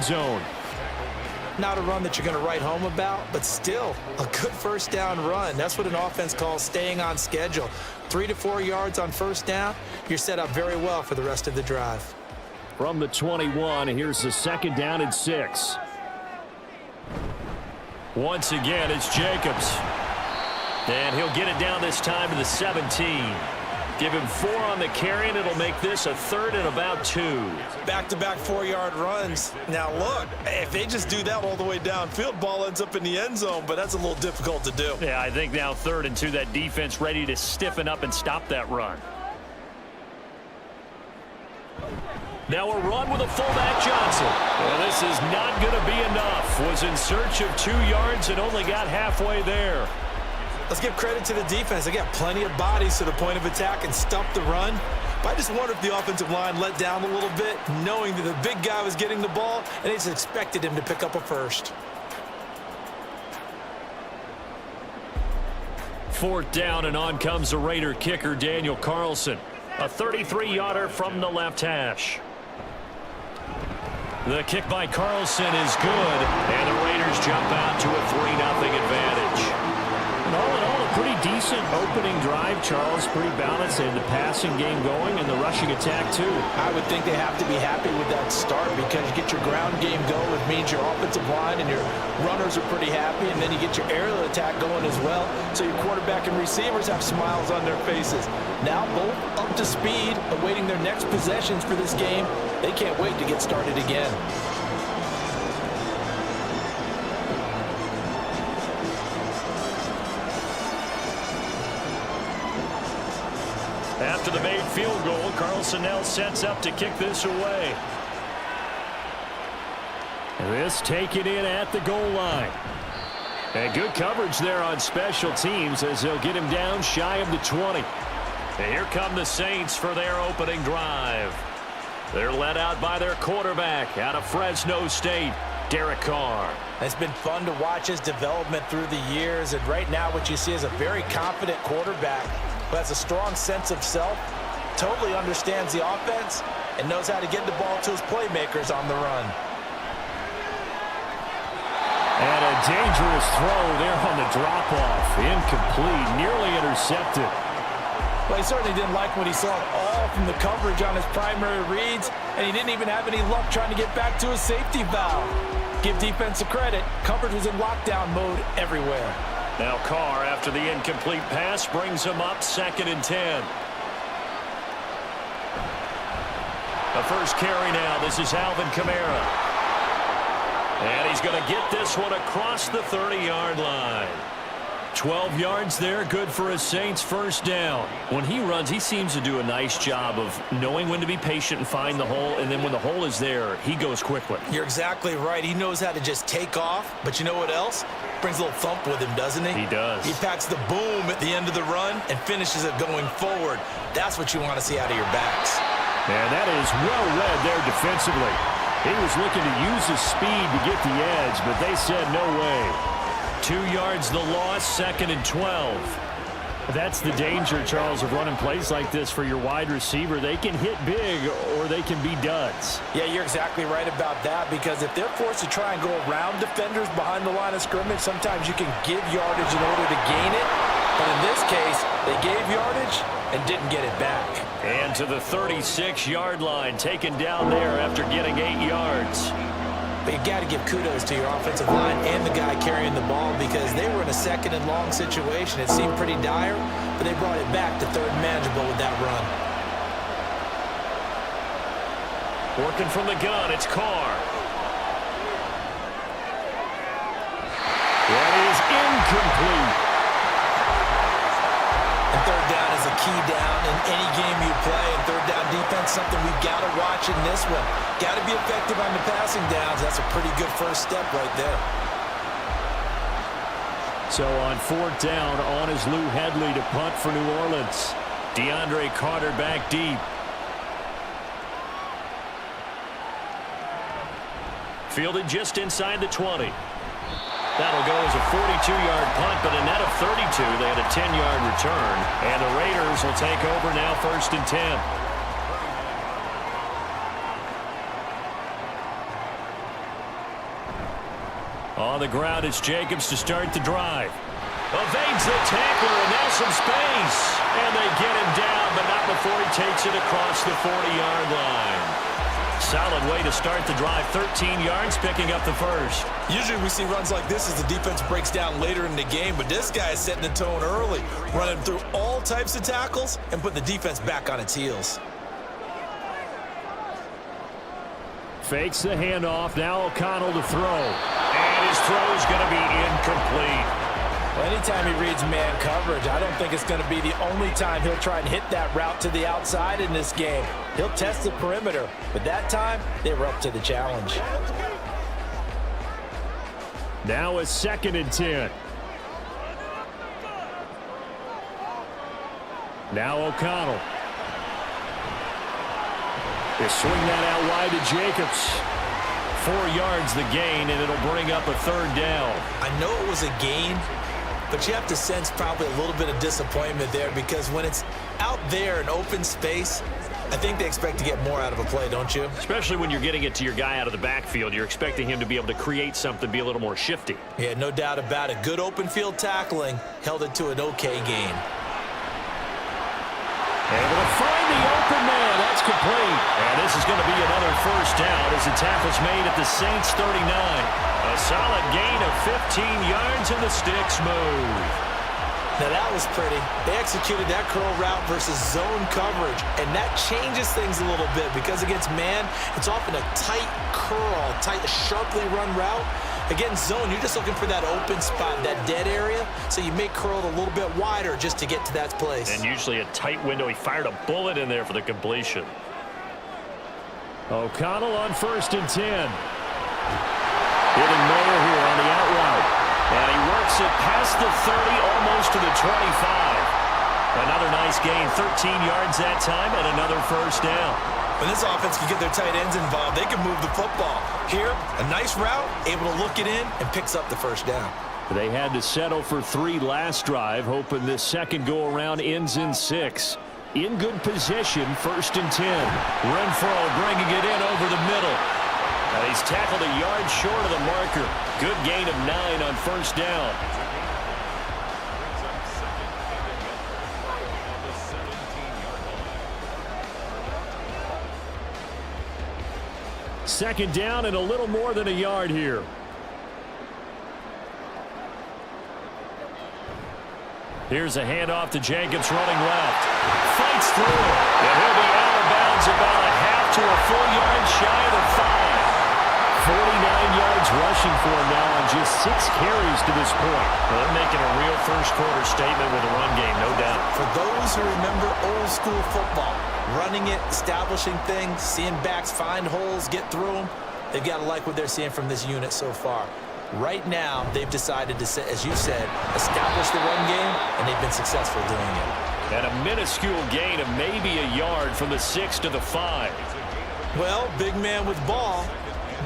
end zone. Not a run that you're going to write home about, but still a good first down run. That's what an offense calls staying on schedule. 3 to 4 yards on first down, you're set up very well for the rest of the drive. From the 21, here's the second down and 6. Once again, it's Jacobs. And he'll get it down this time to the 17. Give him 4 on the carry, and it'll make this a 3rd and about 2. Back-to-back 4-yard runs. Now, look, if they just do that all the way downfield, ball ends up in the end zone, but that's a little difficult to do. Yeah, I think now 3rd and 2, that defense ready to stiffen up and stop that run. Now a run with a fullback Johnson. Well, this is not going to be enough. Was in search of 2 yards and only got halfway there. Let's give credit to the defense. They got plenty of bodies to the point of attack and stuffed the run. But I just wonder if the offensive line let down a little bit, knowing that the big guy was getting the ball, and they just expected him to pick up a first. 4th down, and on comes the Raider kicker, Daniel Carlson. A 33-yarder from the left hash. The kick by Carlson is good, and the Raiders jump out to a 3-0 advantage. All in all, a pretty decent opening drive, Charles. Pretty balanced. They had the passing game going and the rushing attack, too. I would think they have to be happy with that start because you get your ground game going, which means your offensive line and your runners are pretty happy, and then you get your aerial attack going as well. So your quarterback and receivers have smiles on their faces. Now both up to speed, awaiting their next possessions for this game. They can't wait to get started again. After the made field goal, Carlson now sets up to kick this away. This taken in at the goal line. And good coverage there on special teams as they'll get him down shy of the 20. And here come the Saints for their opening drive. They're led out by their quarterback out of Fresno State, Derek Carr. It's been fun to watch his development through the years, and right now what you see is a very confident quarterback who has a strong sense of self, totally understands the offense, and knows how to get the ball to his playmakers on the run. And a dangerous throw there on the drop-off. Incomplete, nearly intercepted. Well, he certainly didn't like what he saw at all from the coverage on his primary reads, and he didn't even have any luck trying to get back to his safety valve. Give defense a credit. Coverage was in lockdown mode everywhere. Now Carr, after the incomplete pass, brings him up 2nd and 10. The first carry now. This is Alvin Kamara. And he's going to get this one across the 30-yard line. 12 yards there, good for a Saints first down. When he runs, he seems to do a nice job of knowing when to be patient and find the hole, and then when the hole is there, he goes quickly. You're exactly right. He knows how to just take off, but you know what else? Brings a little thump with him, doesn't he? He does. He packs the boom at the end of the run and finishes it going forward. That's what you want to see out of your backs. And that is well read there defensively. He was looking to use his speed to get the edge, but they said no way. 2 yards the loss, 2nd and 12. That's the danger, Charles, of running plays like this for your wide receiver. They can hit big or they can be duds. Yeah, you're exactly right about that, because if they're forced to try and go around defenders behind the line of scrimmage, sometimes you can give yardage in order to gain it. But in this case, they gave yardage and didn't get it back. And to the 36-yard line, taken down there after getting 8 yards. But you got to give kudos to your offensive line and the guy carrying the ball, because they were in a 2nd and long situation. It seemed pretty dire, but they brought it back to 3rd and manageable with that run. Working from the gun, it's Carr. That is incomplete. And 3rd down is a key down in any game you play. And 3rd down defense, something we've got to watch in this one. Got to be effective on the passing downs. That's a pretty good first step right there. So on 4th down, on is Lou Hedley to punt for New Orleans. DeAndre Carter back deep. Fielded just inside the 20. That'll go as a 42-yard punt, but a net of 32. They had a 10-yard return. And the Raiders will take over now 1st and 10. On the ground, it's Jacobs to start the drive. Evades the tackler, and now some space. And they get him down, but not before he takes it across the 40-yard line. Solid way to start the drive. 13 yards, picking up the first. Usually we see runs like this as the defense breaks down later in the game, but this guy is setting the tone early, running through all types of tackles and putting the defense back on its heels. Fakes the handoff. Now O'Connell to throw. And his throw is going to be incomplete. Well, anytime he reads man coverage, I don't think it's going to be the only time he'll try and hit that route to the outside in this game. He'll test the perimeter, but that time they were up to the challenge. Now a 2nd and 10. Now O'Connell. They swing that out wide to Jacobs. 4 yards the gain, and it'll bring up a 3rd down. I know it was a gain, but you have to sense probably a little bit of disappointment there because when it's out there in open space, I think they expect to get more out of a play, don't you? Especially when you're getting it to your guy out of the backfield. You're expecting him to be able to create something, be a little more shifty. Yeah, no doubt about it. Good open field tackling held it to an okay gain. Able to find the open man. That's complete. And this is going to be another 1st down as the tackle's made at the Saints 39. A solid gain of 15 yards and the sticks move. Now that was pretty. They executed that curl route versus zone coverage, and that changes things a little bit because against man, it's often a tight curl, tight, sharply run route. Against zone, you're just looking for that open spot, that dead area, so you may curl it a little bit wider just to get to that place. And usually a tight window. He fired a bullet in there for the completion. O'Connell on 1st and 10. Hitting Moyer here on the out route. And he works it past the 30, almost to the 25. Another nice gain, 13 yards that time, and another 1st down. When this offense can get their tight ends involved, they can move the football. Here, a nice route, able to look it in, and picks up the 1st down. They had to settle for 3 last drive, hoping this second go-around ends in 6. In good position, 1st and 10. Renfro bringing it in over the middle. And he's tackled a yard short of the marker. Good gain of 9 on 1st down. Second down and a little more than a yard here. Here's a handoff to Jacobs running left. Fights through it. And he'll be out of bounds about a half to a full yard shy of the 5. 49 yards rushing for him now on just 6 carries to this point. Well, they're making a real first-quarter statement with a run game, no doubt. For those who remember old-school football, running it, establishing things, seeing backs find holes, get through them, they've got to like what they're seeing from this unit so far. Right now, they've decided to, as you said, establish the run game, and they've been successful doing it. And a minuscule gain of maybe a yard from the 6 to the 5. Well, big man with ball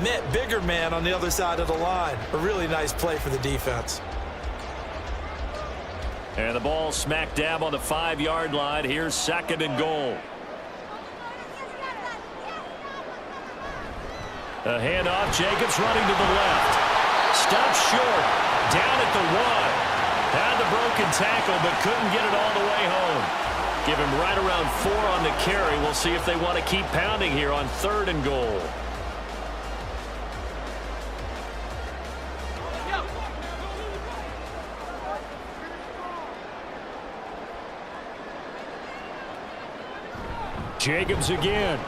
met bigger man on the other side of the line. A really nice play for the defense. And the ball smack dab on the 5-yard line. Here's 2nd and goal. A handoff. Jacobs running to the left. Stopped short. Down at the 1. Had the broken tackle, but couldn't get it all the way home. Give him right around 4 on the carry. We'll see if they want to keep pounding here on 3rd and goal. Jacobs again.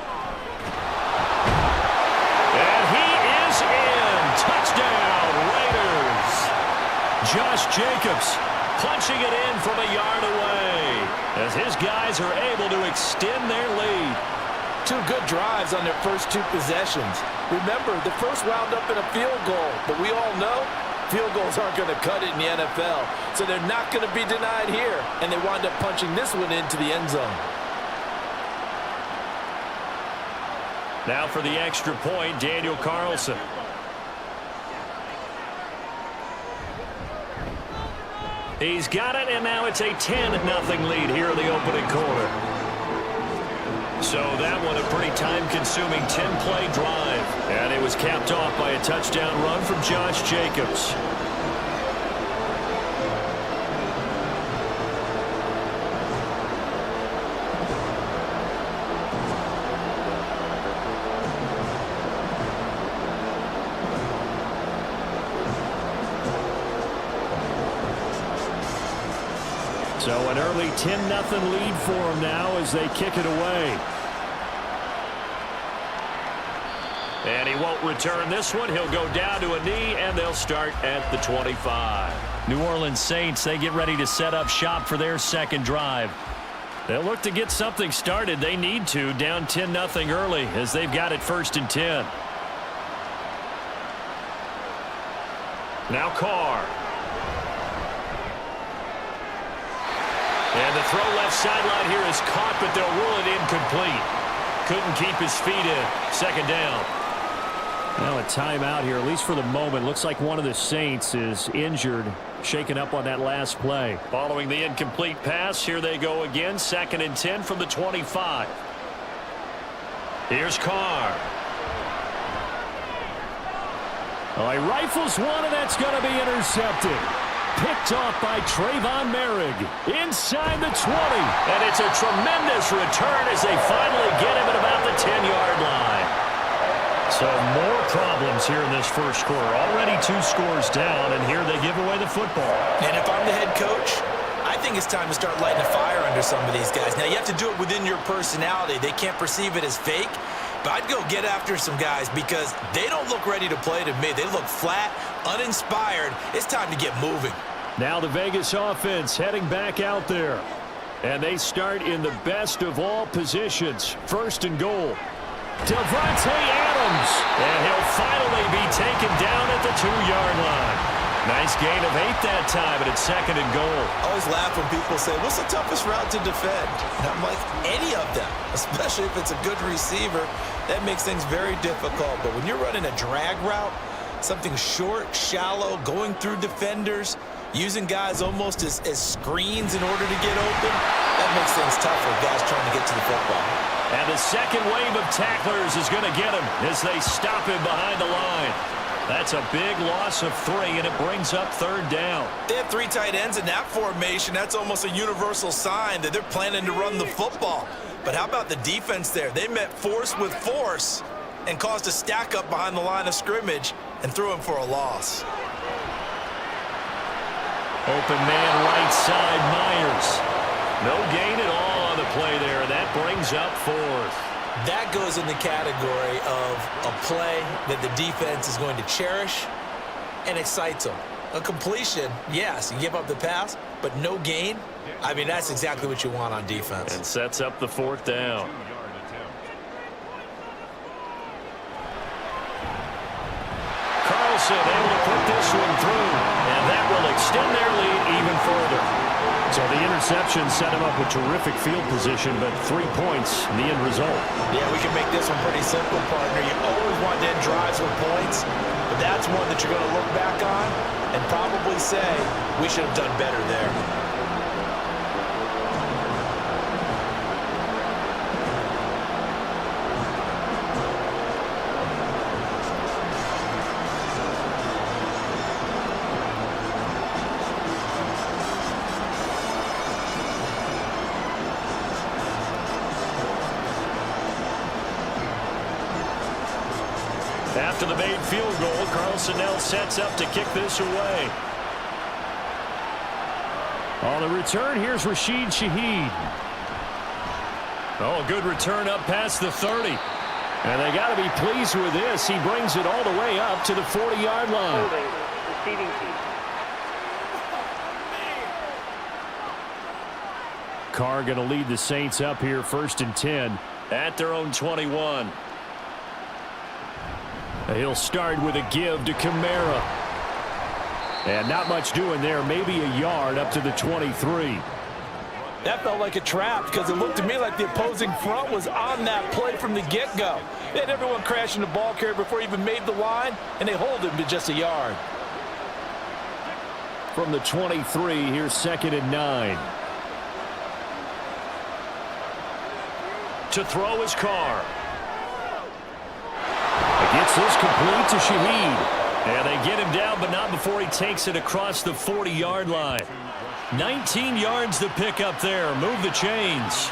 And he is in. Touchdown, Raiders. Josh Jacobs punching it in from a yard away as his guys are able to extend their lead. 2 good drives on their first 2 possessions. Remember, the first wound up in a field goal, but we all know field goals aren't going to cut it in the NFL, so they're not going to be denied here, and they wind up punching this one into the end zone. Now for the extra point, Daniel Carlson. He's got it, and now it's a 10-0 lead here in the opening quarter. So that one a pretty time-consuming 10-play drive. And it was capped off by a touchdown run from Josh Jacobs. So an early 10-0 lead for them now as they kick it away. And he won't return this one. He'll go down to a knee, and they'll start at the 25. New Orleans Saints, they get ready to set up shop for their second drive. They'll look to get something started. They need to, down 10-0 early as they've got it 1st and 10. Now Carr. And the throw left sideline here is caught, but they'll rule it incomplete. Couldn't keep his feet in. 2nd down. Now a timeout here, at least for the moment. Looks like one of the Saints is injured, shaken up on that last play. Following the incomplete pass, here they go again. 2nd and 10 from the 25. Here's Carr. Oh, he rifles one, and that's going to be intercepted. Picked off by Trayvon Merrick inside the 20. And it's a tremendous return as they finally get him at about the 10-yard line. So more problems here in this first quarter. Already 2 scores down, and here they give away the football. And if I'm the head coach, I think it's time to start lighting a fire under some of these guys. Now, you have to do it within your personality. They can't perceive it as fake. But I'd go get after some guys because they don't look ready to play to me. They look flat, uninspired. It's time to get moving. Now the Vegas offense heading back out there. And they start in the best of all positions. 1st and goal. Devontae Adams. And he'll finally be taken down at the 2-yard line. Nice gain of 8 that time, and it's 2nd and goal. I always laugh when people say, what's the toughest route to defend? And I'm like, any of them, especially if it's a good receiver. That makes things very difficult. But when you're running a drag route, something short, shallow, going through defenders, using guys almost as screens in order to get open, that makes things tough for guys trying to get to the football. And the second wave of tacklers is going to get him as they stop him behind the line. That's a big loss of 3, and it brings up 3rd down. They have 3 tight ends in that formation. That's almost a universal sign that they're planning to run the football. But how about the defense there? They met force with force and caused a stack up behind the line of scrimmage and threw him for a loss. Open man right side, Myers. No gain at all on the play there, and that brings up 4th. That goes in the category of a play that the defense is going to cherish and excites them. A completion, yes, you give up the pass, but no gain. I mean, that's exactly what you want on defense. And sets up the 4th down. Carlson able to put this one through, and that will extend their lead even further. So the interception set him up with terrific field position, but 3 points in the end result. Yeah, we can make this one pretty simple, partner. You always want to end drives with points, but that's one that you're going to look back on and probably say, we should have done better there. After the made field goal, Carlson now sets up to kick this away. On the return, here's Rashid Shaheed. Oh, a good return up past the 30. And they got to be pleased with this. He brings it all the way up to the 40-yard line. Carr going to lead the Saints up here 1st and 10 at their own 21. He'll start with a give to Kamara. And not much doing there. Maybe a yard up to the 23. That felt like a trap because it looked to me like the opposing front was on that play from the get-go. They had everyone crashing the ball carrier before he even made the line, and they hold him to just a yard. From the 23, here's 2nd and 9. To throw his car. Gets this complete to Shaheed. And they get him down, but not before he takes it across the 40-yard line. 19 yards to pick up there. Move the chains.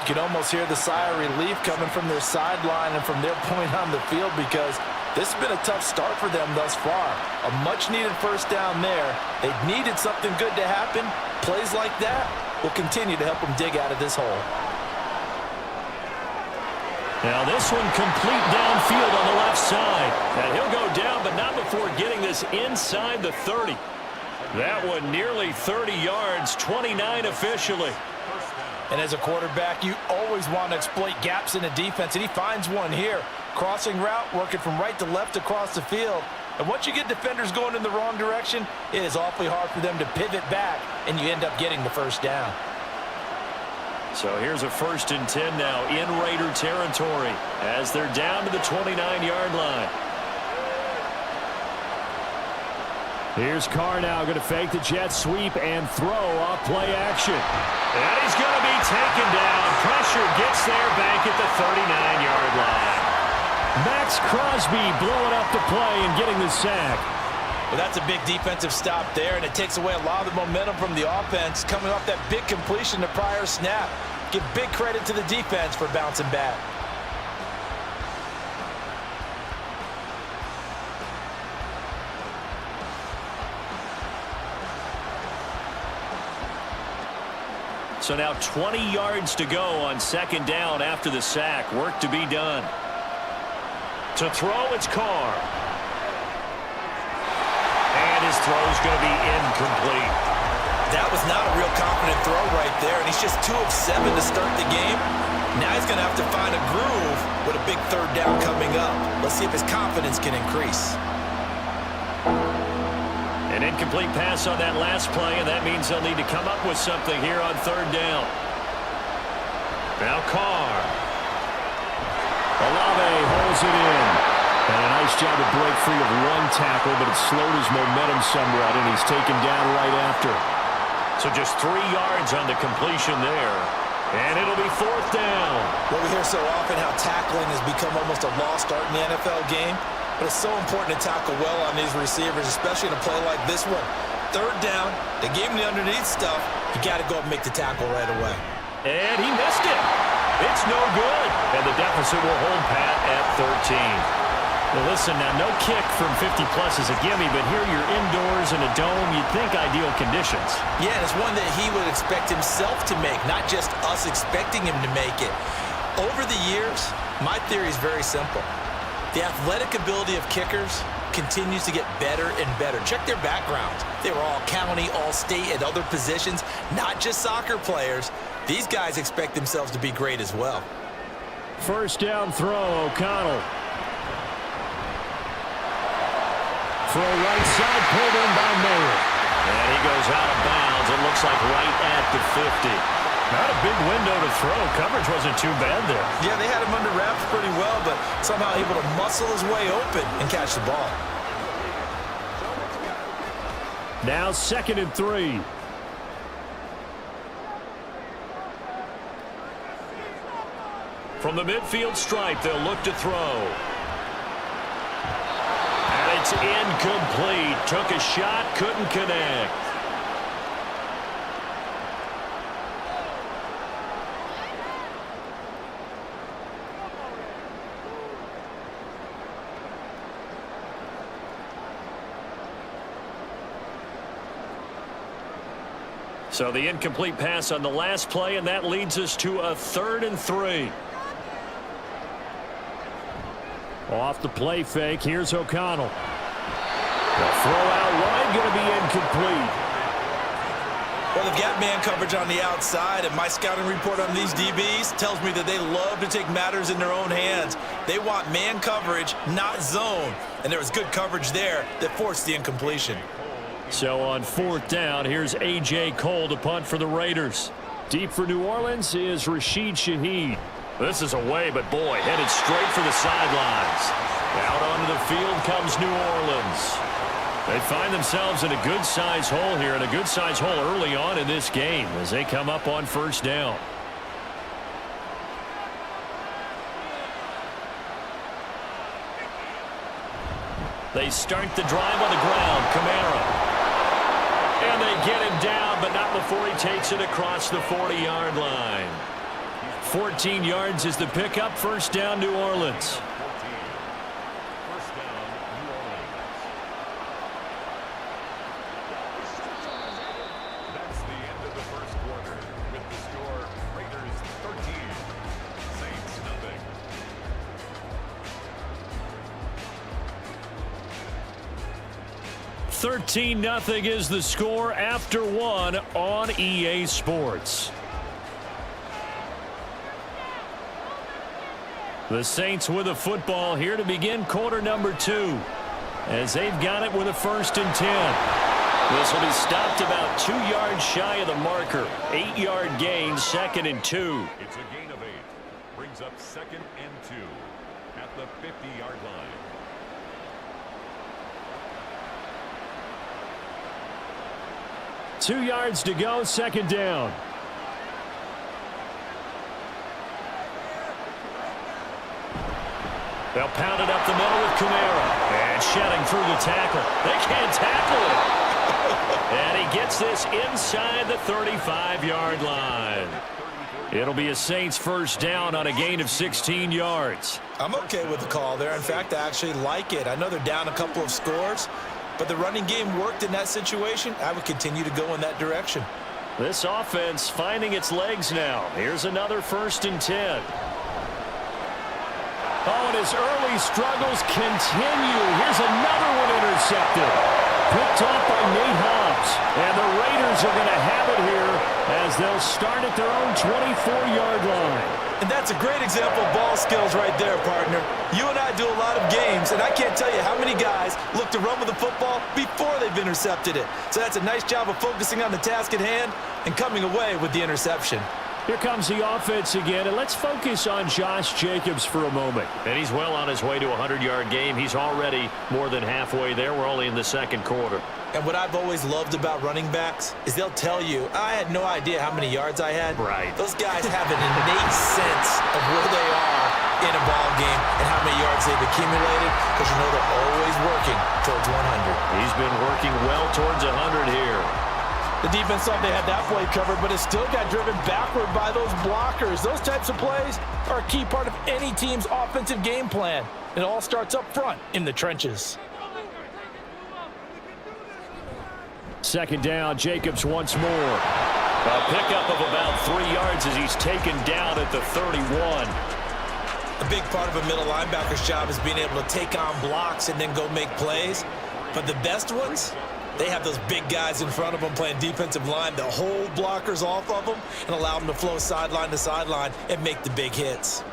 You can almost hear the sigh of relief coming from their sideline and from their point on the field, because this has been a tough start for them thus far. A much-needed first down there. They've needed something good to happen. Plays like that will continue to help them dig out of this hole. Now this one complete downfield on the left side. And he'll go down, but not before getting this inside the 30. That one nearly 30 yards, 29 officially. And as a quarterback, you always want to exploit gaps in the defense, and he finds one here. Crossing route, working from right to left across the field. And once you get defenders going in the wrong direction, it is awfully hard for them to pivot back, and you end up getting the first down. So here's a 1st and 10 now in Raider territory as they're down to the 29-yard line. Here's Carr now going to fake the jet sweep and throw off play action. And he's going to be taken down. Pressure gets there back at the 39-yard line. Max Crosby blowing up the play and getting the sack. Well, that's a big defensive stop there, and it takes away a lot of the momentum from the offense coming off that big completion the prior snap. Give big credit to the defense for bouncing back. So now 20 yards to go on 2nd down after the sack. Work to be done. To throw, it's Carr. And his throw's going to be incomplete. That was not a real confident throw right there, and he's just 2 of 7 to start the game. Now he's going to have to find a groove with a big 3rd down coming up. Let's see if his confidence can increase. An incomplete pass on that last play, and that means they'll need to come up with something here on 3rd down. Now Carr. Olave holds it in. And a nice job to break free of one tackle, but it slowed his momentum somewhat, and he's taken down right after. So just 3 yards on the completion there. And it'll be 4th down. Well, we hear so often how tackling has become almost a lost art in the NFL game. But it's so important to tackle well on these receivers, especially in a play like this one. 3rd down, they gave him the underneath stuff. You got to go up and make the tackle right away. And he missed it. It's no good. And the deficit will hold pat at 13. Well, listen, now no kick from 50-plus is a gimme, but here you're indoors in a dome. You'd think ideal conditions. Yeah, and it's one that he would expect himself to make, not just us expecting him to make it. Over the years, my theory is very simple. The athletic ability of kickers continues to get better and better. Check their backgrounds. They were all county, all state, at other positions, not just soccer players. These guys expect themselves to be great as well. 1st down throw, O'Connell. Throw right side, pulled in by Mayer. And he goes out of bounds. It looks like right at the 50. Not a big window to throw. Coverage wasn't too bad there. Yeah, they had him under wraps pretty well, but somehow able to muscle his way open and catch the ball. Now 2nd and 3. From the midfield stripe, they'll look to throw. And it's incomplete. Took a shot, couldn't connect. So the incomplete pass on the last play, and that leads us to a 3rd and 3. Off the play fake, here's O'Connell. The throw out wide, going to be incomplete. Well, they've got man coverage on the outside, and my scouting report on these DBs tells me that they love to take matters in their own hands. They want man coverage, not zone. And there was good coverage there that forced the incompletion. So on 4th down, here's A.J. Cole to punt for the Raiders. Deep for New Orleans is Rashid Shaheed. This is away, but boy, headed straight for the sidelines. Out onto the field comes New Orleans. They find themselves in a good-sized hole here, and a good-sized hole early on in this game as they come up on 1st down. They start the drive on the ground. Kamara. And they get him down, but not before he takes it across the 40-yard line. 14 yards is the pickup. First down, New Orleans. That's the end of the first quarter with the score Raiders 13, Saints nothing. $13-0 is the score after one on EA Sports. The Saints with the football here to begin quarter number 2 as they've got it with a 1st and 10. This will be stopped about 2 yards shy of the marker. 8-yard gain, 2nd and 2. It's a gain of 8. Brings up 2nd and 2 at the 50-yard line. Two yards to go, 2nd down. They'll pound it up the middle with Kamara. And shedding through the tackle. They can't tackle it. And he gets this inside the 35-yard line. It'll be a Saints 1st down on a gain of 16 yards. I'm okay with the call there. In fact, I actually like it. I know they're down a couple of scores, but the running game worked in that situation. I would continue to go in that direction. This offense finding its legs now. Here's another 1st and 10. Oh, and his early struggles continue. Here's another one intercepted. Picked off by Nate Hobbs. And the Raiders are going to have it here as they'll start at their own 24-yard line. And that's a great example of ball skills right there, partner. You and I do a lot of games, and I can't tell you how many guys look to run with the football before they've intercepted it. So that's a nice job of focusing on the task at hand and coming away with the interception. Here comes the offense again, and let's focus on Josh Jacobs for a moment. And he's well on his way to a 100-yard game. He's already more than halfway there. We're only in the 2nd quarter. And what I've always loved about running backs is they'll tell you, I had no idea how many yards I had. Right. Those guys have an innate sense of where they are in a ball game and how many yards they've accumulated, because you know they're always working towards 100. He's been working well towards 100 here. The defense thought they had that play covered, but it still got driven backward by those blockers. Those types of plays are a key part of any team's offensive game plan. It all starts up front in the trenches. 2nd down, Jacobs once more. A pickup of about 3 yards as he's taken down at the 31. A big part of a middle linebacker's job is being able to take on blocks and then go make plays. But the best ones, they have those big guys in front of them playing defensive line that hold blockers off of them and allow them to flow sideline to sideline and make the big hits.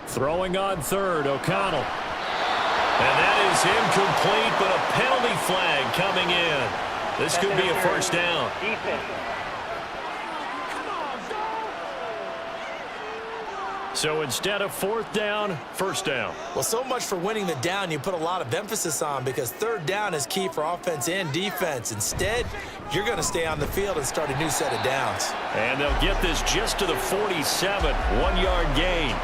Throwing on 3rd, O'Connell. And that is incomplete, but a penalty flag coming in. This could be a 1st down. So instead of 4th down, 1st down. Well, so much for winning the down you put a lot of emphasis on, because 3rd down is key for offense and defense. Instead, you're going to stay on the field and start a new set of downs. And they'll get this just to the 47, 1-yard gain.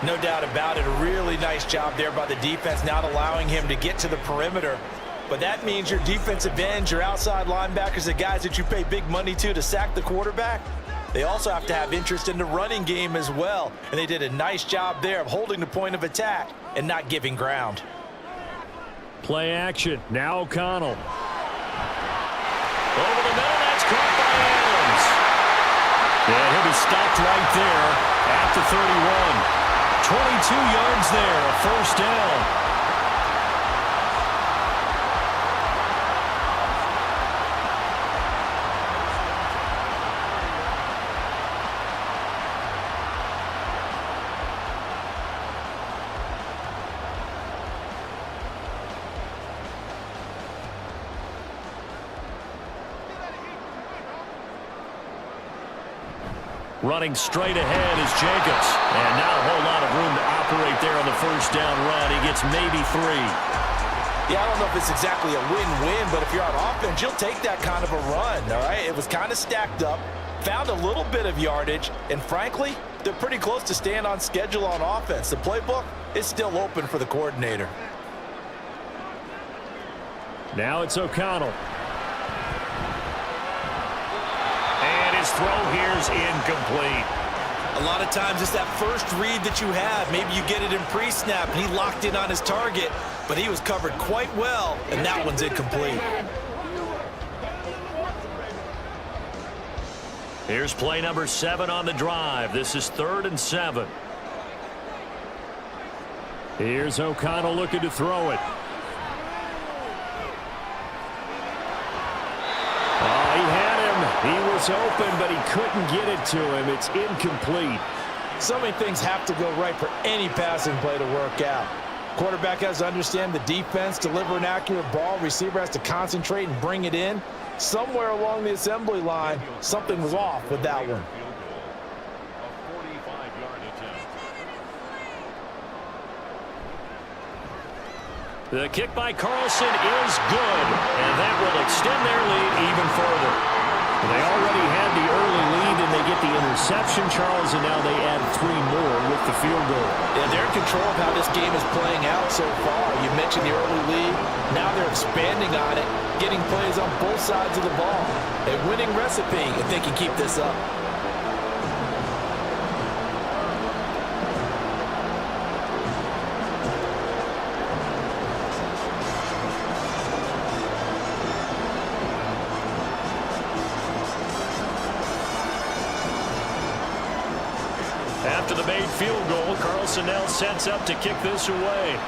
No doubt about it. A really nice job there by the defense, not allowing him to get to the perimeter. But that means your defensive ends, your outside linebackers, the guys that you pay big money to sack the quarterback, they also have to have interest in the running game as well. And they did a nice job there of holding the point of attack and not giving ground. Play action. Now O'Connell. Over the middle, that's caught by Adams. Yeah, he'll be stopped right there at the 31. 22 yards there, a 1st down. Running straight ahead is Jacobs. And not a whole lot of room to operate there on the 1st down run. He gets maybe 3. Yeah, I don't know if it's exactly a win-win, but if you're on offense, you'll take that kind of a run, all right? It was kind of stacked up, found a little bit of yardage, and frankly, they're pretty close to staying on schedule on offense. The playbook is still open for the coordinator. Now it's O'Connell. And his throw here is incomplete. A lot of times it's that first read that you have. Maybe you get it in pre-snap, and he locked in on his target, but he was covered quite well, and that one's incomplete. Here's play number 7 on the drive. This is 3rd and 7. Here's O'Connell looking to throw it. Oh, he had him. He was open, but he couldn't get it to him. It's incomplete. So many things have to go right for any passing play to work out. Quarterback has to understand the defense, deliver an accurate ball. Receiver has to concentrate and bring it in. Somewhere along the assembly line, something was off with that one. The kick by Carlson is good, and that will extend their lead even further. They already had the early lead, and they get the interception, Charles, and now they add 3 more with the field goal. Yeah, they're in control of how this game is playing out so far. You mentioned the early lead. Now they're expanding on it, getting plays on both sides of the ball. A winning recipe if they can keep this up. After the made field goal, Carlson now sets up to kick this away.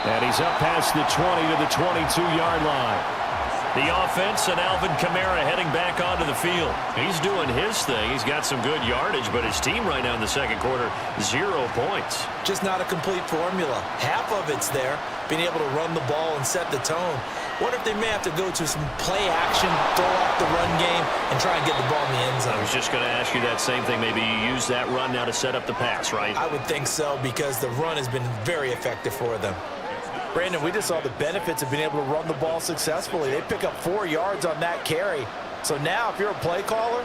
And he's up past the 20 to the 22-yard line. The offense and Alvin Kamara heading back onto the field. He's doing his thing. He's got some good yardage, but his team right now in the second quarter, 0 points. Just not a complete formula. Half of it's there, being able to run the ball and set the tone. Wonder if they may have to go to some play action, throw off the run game, and try and get the ball in the end zone. I was just going to ask you that same thing. Maybe you use that run now to set up the pass, right? I would think so, because the run has been very effective for them. Brandon, we just saw the benefits of being able to run the ball successfully. They pick up 4 yards on that carry. So now if you're a play caller,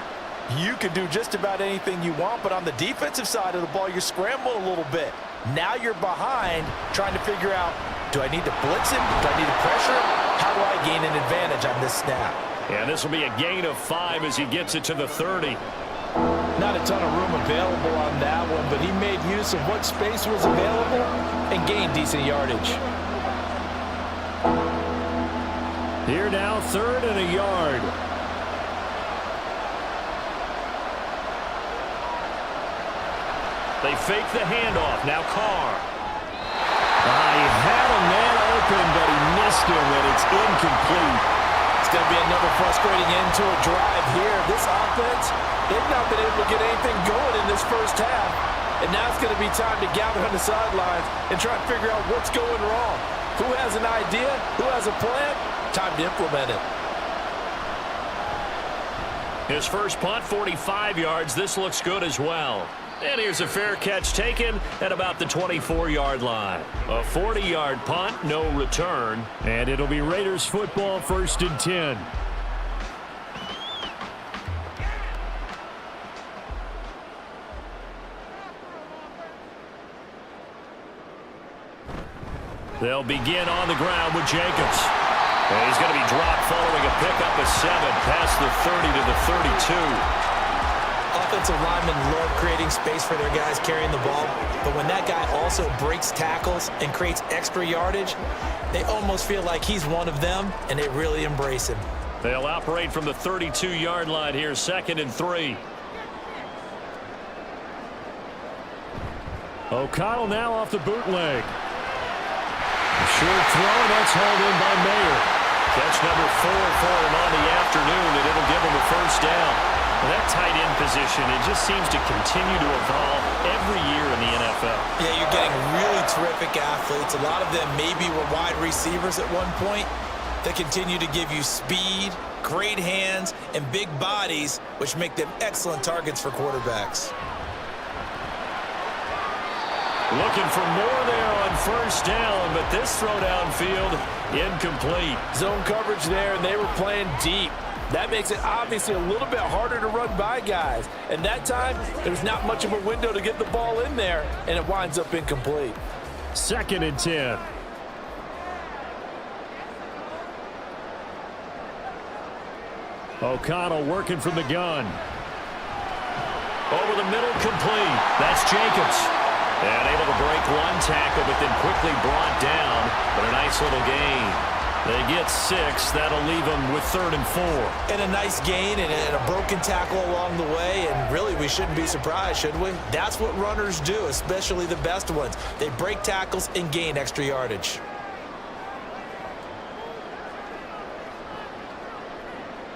you can do just about anything you want, but on the defensive side of the ball, you're scrambling a little bit. Now you're behind, trying to figure out, do I need to blitz him? Do I need to pressure him? How do I gain an advantage on this snap? Yeah, this will be a gain of 5 as he gets it to the 30. Not a ton of room available on that one, but he made use of what space was available and gained decent yardage. Here now, 3rd and a yard. They fake the handoff. Now Carr. He had a man open, but he missed him, and it's incomplete. It's going to be another frustrating end to a drive here. This offense, they've not been able to get anything going in this first half. And now it's going to be time to gather on the sidelines and try and figure out what's going wrong. Who has an idea? Who has a plan? Time to implement it. His first punt, 45 yards. This looks good as well. And here's a fair catch taken at about the 24-yard line. A 40-yard punt, no return. And it'll be Raiders football, 1st and 10. They'll begin on the ground with Jacobs. And he's going to be dropped following a pickup of 7 past the 30 to the 32. Offensive linemen love creating space for their guys carrying the ball, but when that guy also breaks tackles and creates extra yardage, they almost feel like he's one of them, and they really embrace him. They'll operate from the 32-yard line here, 2nd and 3. O'Connell now off the bootleg. Short throw, and that's hauled in by Mayer. Catch number 4 for him on the afternoon, and it'll give him a first down. Well, that tight end position, it just seems to continue to evolve every year in the NFL. Yeah, you're getting really terrific athletes. A lot of them maybe were wide receivers at one point. They continue to give you speed, great hands, and big bodies, which make them excellent targets for quarterbacks. Looking for more there on first down, but this throw downfield incomplete. Zone coverage there, and they were playing deep. That makes it obviously a little bit harder to run by guys. And that time, there's not much of a window to get the ball in there, and it winds up incomplete. 2nd and 10. O'Connell working from the gun. Over the middle, complete. That's Jacobs. And able to break one tackle, but then quickly brought down. But a nice little gain. They get 6. That'll leave them with 3rd and 4. And a nice gain and a broken tackle along the way. And really, we shouldn't be surprised, should we? That's what runners do, especially the best ones. They break tackles and gain extra yardage.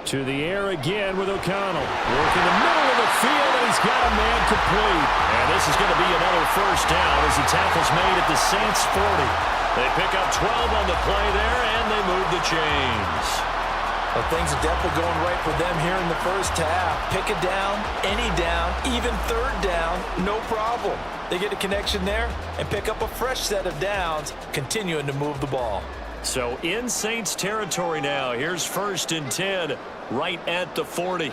To the air again with O'Connell. Working the middle of the field, and he's got a man complete. And this is going to be another 1st down as the tackle's made at the Saints 40. They pick up 12 on the play there, and they move the chains. Well, things are definitely going right for them here in the 1st half. Pick a down, any down, even 3rd down, no problem. They get a connection there and pick up a fresh set of downs, continuing to move the ball. So in Saints territory now. Here's 1st and 10 right at the 40.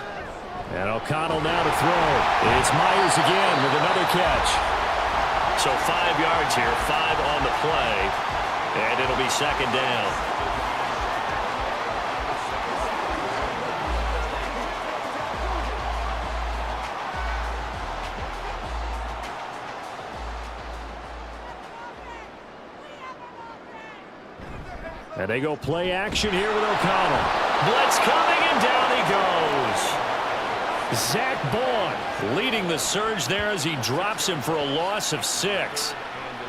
And O'Connell now to throw. It's Myers again with another catch. So 5 yards here, 5 on the play, and it'll be 2nd down. And they go play action here with O'Connell. Blitz coming, and down he goes. Zach Bond leading the surge there as he drops him for a loss of 6.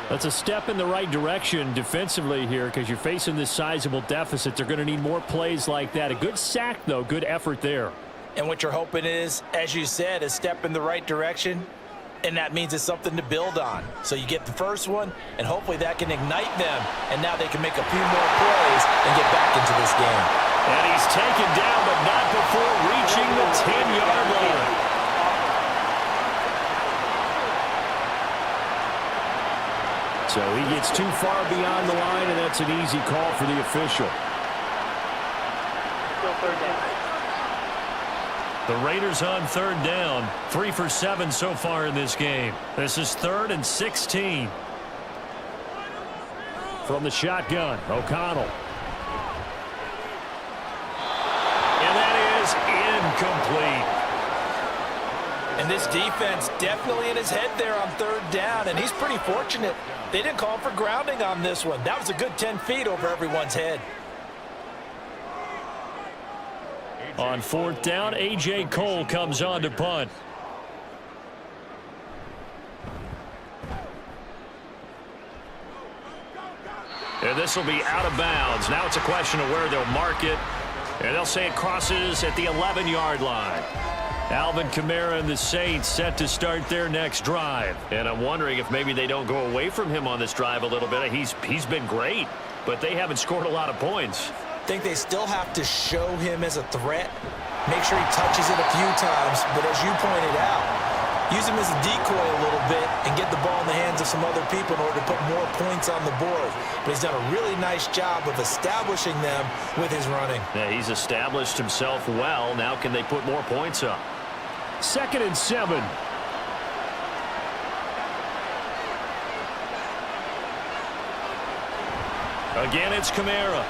That's a step in the right direction defensively here because you're facing this sizable deficit. They're going to need more plays like that. A good sack, though. Good effort there. And what you're hoping is, as you said, a step in the right direction. And that means it's something to build on. So you get the first one, and hopefully that can ignite them. And now they can make a few more plays and get back into this game. And he's taken down, but not before reaching the 10-yard line. So he gets too far beyond the line, and that's an easy call for the official. Still 3rd down. The Raiders on 3rd down. 3 for 7 so far in this game. This is 3rd and 16. From the shotgun, O'Connell. And that is incomplete. And this defense definitely in his head there on 3rd down, and he's pretty fortunate. They didn't call for grounding on this one. That was a good 10 feet over everyone's head. On 4th down, A.J. Cole comes on to punt. And this will be out of bounds. Now it's a question of where they'll mark it. And they'll say it crosses at the 11-yard line. Alvin Kamara and the Saints set to start their next drive. And I'm wondering if maybe they don't go away from him on this drive a little bit. He's been great, but they haven't scored a lot of points. I think they still have to show him as a threat. Make sure he touches it a few times, but as you pointed out, use him as a decoy a little bit and get the ball in the hands of some other people in order to put more points on the board. But he's done a really nice job of establishing them with his running. Yeah, he's established himself well. Now can they put more points up? 2nd and 7. Again, it's Kamara.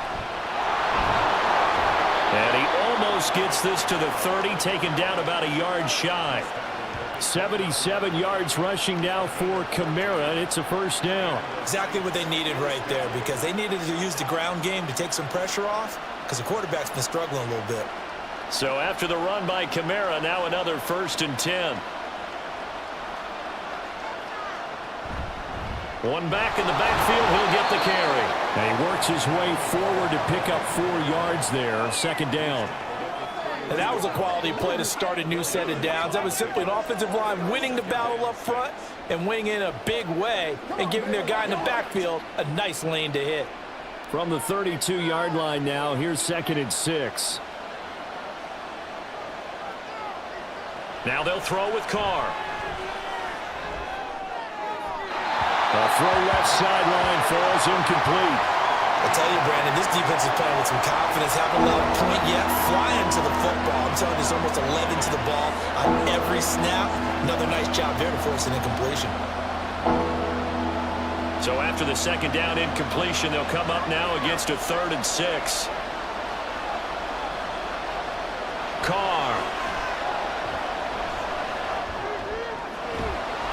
And he almost gets this to the 30, taken down about a yard shy. 77 yards rushing now for Kamara, and it's a 1st down. Exactly what they needed right there, because they needed to use the ground game to take some pressure off, because the quarterback's been struggling a little bit. So after the run by Kamara, now another 1st and 10. One back in the backfield, he'll get the carry. And he works his way forward to pick up 4 yards there, 2nd down. And that was a quality play to start a new set of downs. That was simply an offensive line winning the battle up front and winning in a big way and giving their guy in the backfield a nice lane to hit. From the 32-yard line now, here's 2nd and 6. Now they'll throw with Carr. A throw left sideline falls incomplete. I tell you, Brandon, this defense is playing with some confidence. Haven't allowed a point yet. Flying to the football. I'm telling you, it's almost 11 to the ball on every snap. Another nice job there to force an incompletion. So after the second down incompletion, they'll come up now against a 3rd and 6. Carr.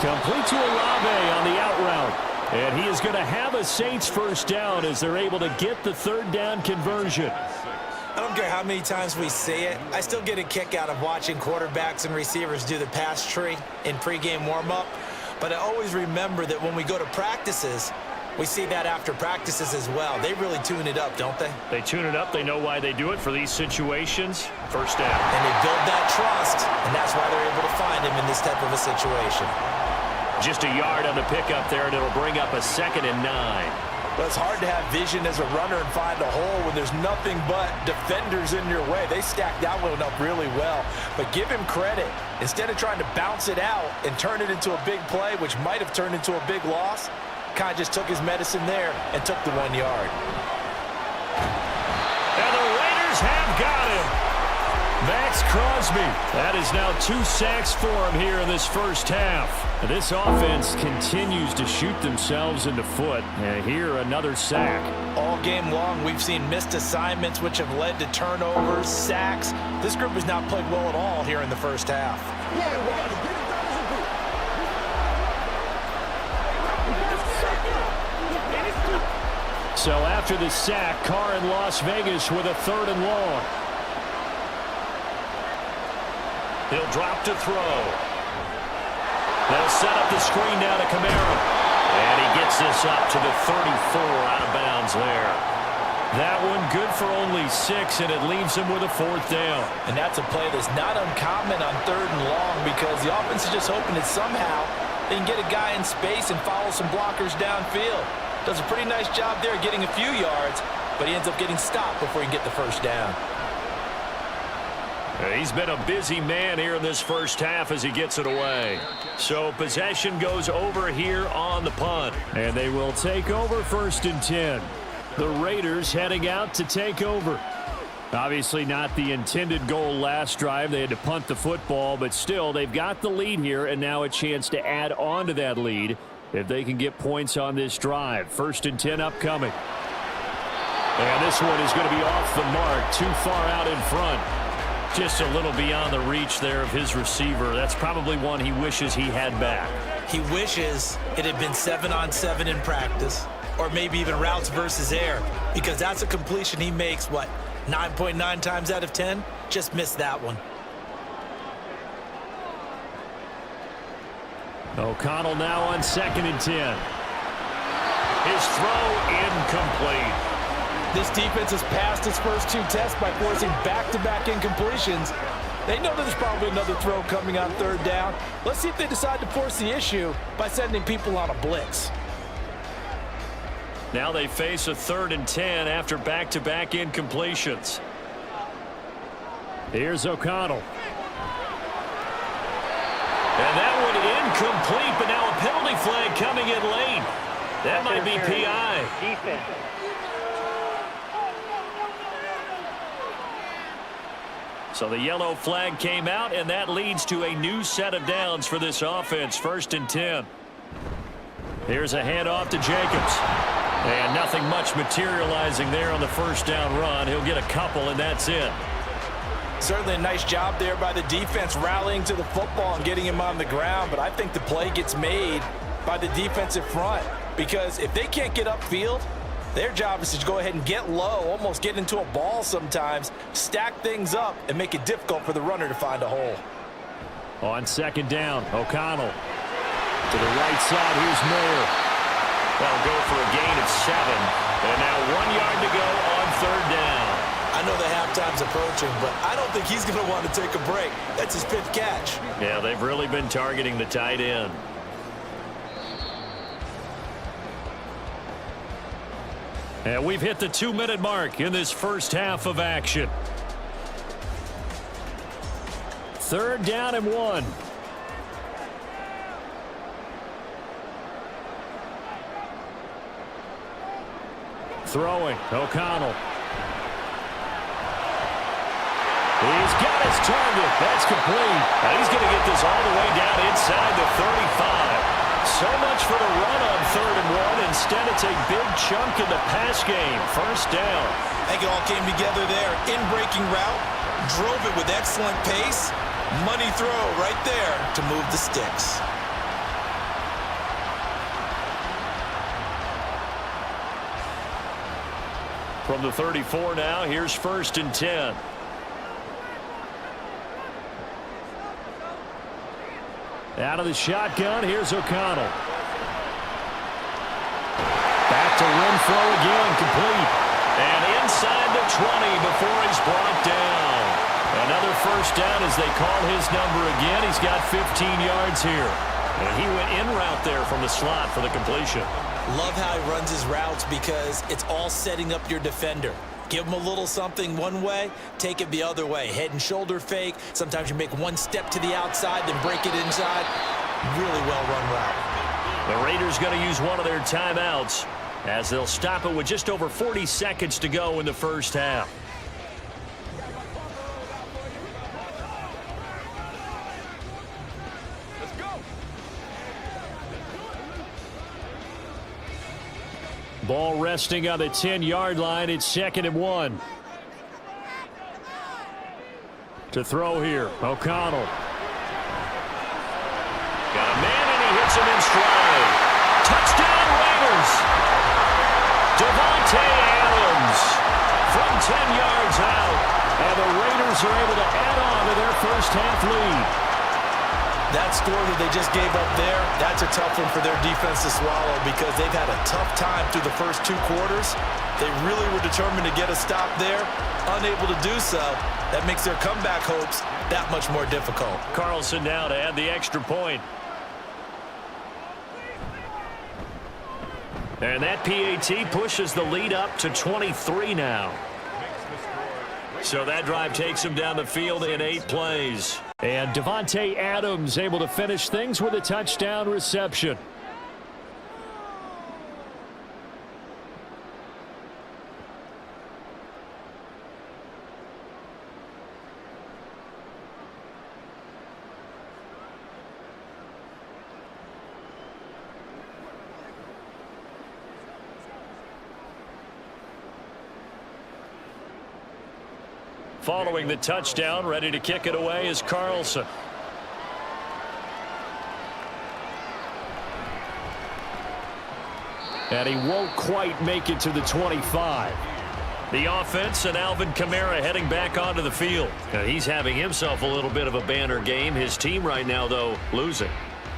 Complete to Olave on the out route. And he is going to have a Saints first down as they're able to get the 3rd down conversion. I don't care how many times we see it. I still get a kick out of watching quarterbacks and receivers do the pass tree in pregame warm-up. But I always remember that when we go to practices, we see that after practices as well. They really tune it up, don't they? They tune it up. They know why they do it for these situations. First down. And they build that trust, and that's why they're able to find him in this type of a situation. Just a yard on the pickup there, and it'll bring up a 2nd and 9. But it's hard to have vision as a runner and find a hole when there's nothing but defenders in your way. They stacked that one up really well. But give him credit. Instead of trying to bounce it out and turn it into a big play, which might have turned into a big loss, kind of just took his medicine there and took the 1 yard. And the Raiders have got him. Max Crosby. That is now 2 sacks for him here in this first half. This offense continues to shoot themselves in the foot. And here, another sack. All game long, we've seen missed assignments, which have led to turnovers, sacks. This group has not played well at all here in the first half. So after the sack, Carr in Las Vegas with a 3rd and long. He'll drop to throw. They'll set up the screen down to Kamara. And he gets this up to the 34 out of bounds there. That one good for only 6, and it leaves him with a 4th down. And that's a play that's not uncommon on 3rd and long because the offense is just hoping that somehow they can get a guy in space and follow some blockers downfield. Does a pretty nice job there getting a few yards, but he ends up getting stopped before he can get the first down. He's been a busy man here in this first half as he gets it away. So possession goes over here on the punt. And they will take over 1st and 10. The Raiders heading out to take over. Obviously not the intended goal last drive. They had to punt the football, but still they've got the lead here and now a chance to add on to that lead if they can get points on this drive. 1st and 10 upcoming. And this one is going to be off the mark, too far out in front. Just a little beyond the reach there of his receiver. That's probably one he wishes he had back. He wishes it had been 7-on-7 in practice, or maybe even routes versus air, because that's a completion he makes, 9.9 times out of 10? Just missed that one. O'Connell now on 2nd and 10. His throw incomplete. This defense has passed its first 2 tests by forcing back-to-back incompletions. They know there's probably another throw coming on 3rd down. Let's see if they decide to force the issue by sending people on a blitz. Now they face a 3rd and 10 after back-to-back incompletions. Here's O'Connell. And that one incomplete, but now a penalty flag coming in late. That might be PI. Defense. So the yellow flag came out, and that leads to a new set of downs for this offense. 1st and 10. Here's a handoff to Jacobs. And nothing much materializing there on the first down run. He'll get a couple, and that's it. Certainly a nice job there by the defense rallying to the football and getting him on the ground, but I think the play gets made by the defensive front because if they can't get upfield, their job is to go ahead and get low, almost get into a ball sometimes, stack things up, and make it difficult for the runner to find a hole. On 2nd down, O'Connell. To the right side, here's Moore. That'll go for a gain of 7. And now 1 yard to go on 3rd down. I know the halftime's approaching, but I don't think he's going to want to take a break. That's his 5th catch. Yeah, they've really been targeting the tight end. And we've hit the 2-minute mark in this first half of action. 3rd down and 1. Throwing, O'Connell. He's got his target. That's complete. And he's going to get this all the way down inside the 35. So much for the run on 3rd and 1. Instead, it's a big chunk in the pass game. First down. I think it all came together there. In-breaking route. Drove it with excellent pace. Money throw right there to move the sticks. From the 34 now, here's 1st and 10. Out of the shotgun, here's O'Connell. Back to Renfro again, complete. And inside the 20 before he's brought down. Another first down as they call his number again. He's got 15 yards here. And he went in route there from the slot for the completion. Love how he runs his routes because it's all setting up your defender. Give him a little something one way, take it the other way. Head and shoulder fake. Sometimes you make one step to the outside, then break it inside. Really well-run route. The Raiders going to use one of their timeouts as they'll stop it with just over 40 seconds to go in the first half. Ball resting on the 10-yard line. It's 2nd and 1. To throw here, O'Connell. Got a man and he hits him in stride. Touchdown Raiders. Davante Adams from 10 yards out. And the Raiders are able to add on to their first half lead. That score that they just gave up there, that's a tough one for their defense to swallow because they've had a tough time through the first 2 quarters. They really were determined to get a stop there, unable to do so. That makes their comeback hopes that much more difficult. Carlson now to add the extra point. And that PAT pushes the lead up to 23 now. So that drive takes him down the field in 8 plays. And Davante Adams able to finish things with a touchdown reception. Following the touchdown, ready to kick it away is Carlson. And he won't quite make it to the 25. The offense and Alvin Kamara heading back onto the field. He's having himself a little bit of a banner game. His team right now, though, losing.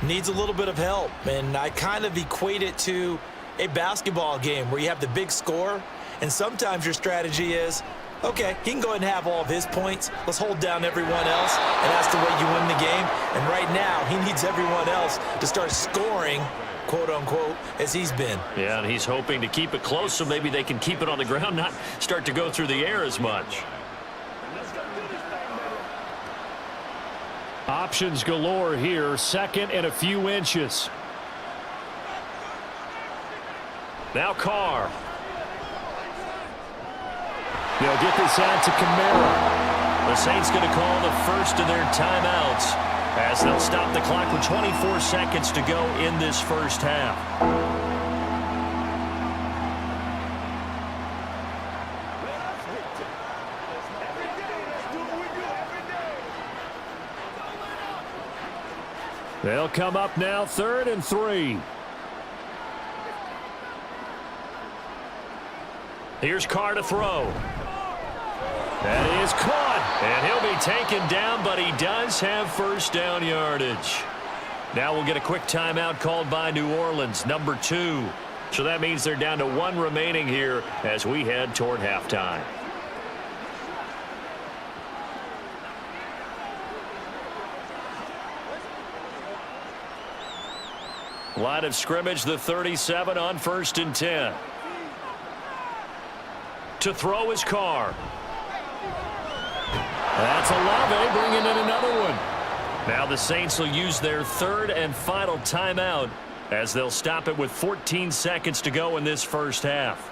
Needs a little bit of help, and I kind of equate it to a basketball game where you have the big score, and sometimes your strategy is, okay, he can go ahead and have all of his points. Let's hold down everyone else, and that's the way you win the game. And right now, he needs everyone else to start scoring, quote-unquote, as he's been. Yeah, and he's hoping to keep it close so maybe they can keep it on the ground, not start to go through the air as much. Options galore here, 2nd and a few inches. Now Carr. They'll get this out to Kamara. The Saints going to call the first of their timeouts as they'll stop the clock with 24 seconds to go in this first half. They'll come up now 3rd and 3. Here's Carr to throw. That is caught, and he'll be taken down, but he does have first down yardage. Now we'll get a quick timeout called by New Orleans, number 2. So that means they're down to 1 remaining here as we head toward halftime. Line of scrimmage, the 37 on 1st and 10. To throw his Carr. That's Olave bringing in another one. Now the Saints will use their 3rd and final timeout as they'll stop it with 14 seconds to go in this first half.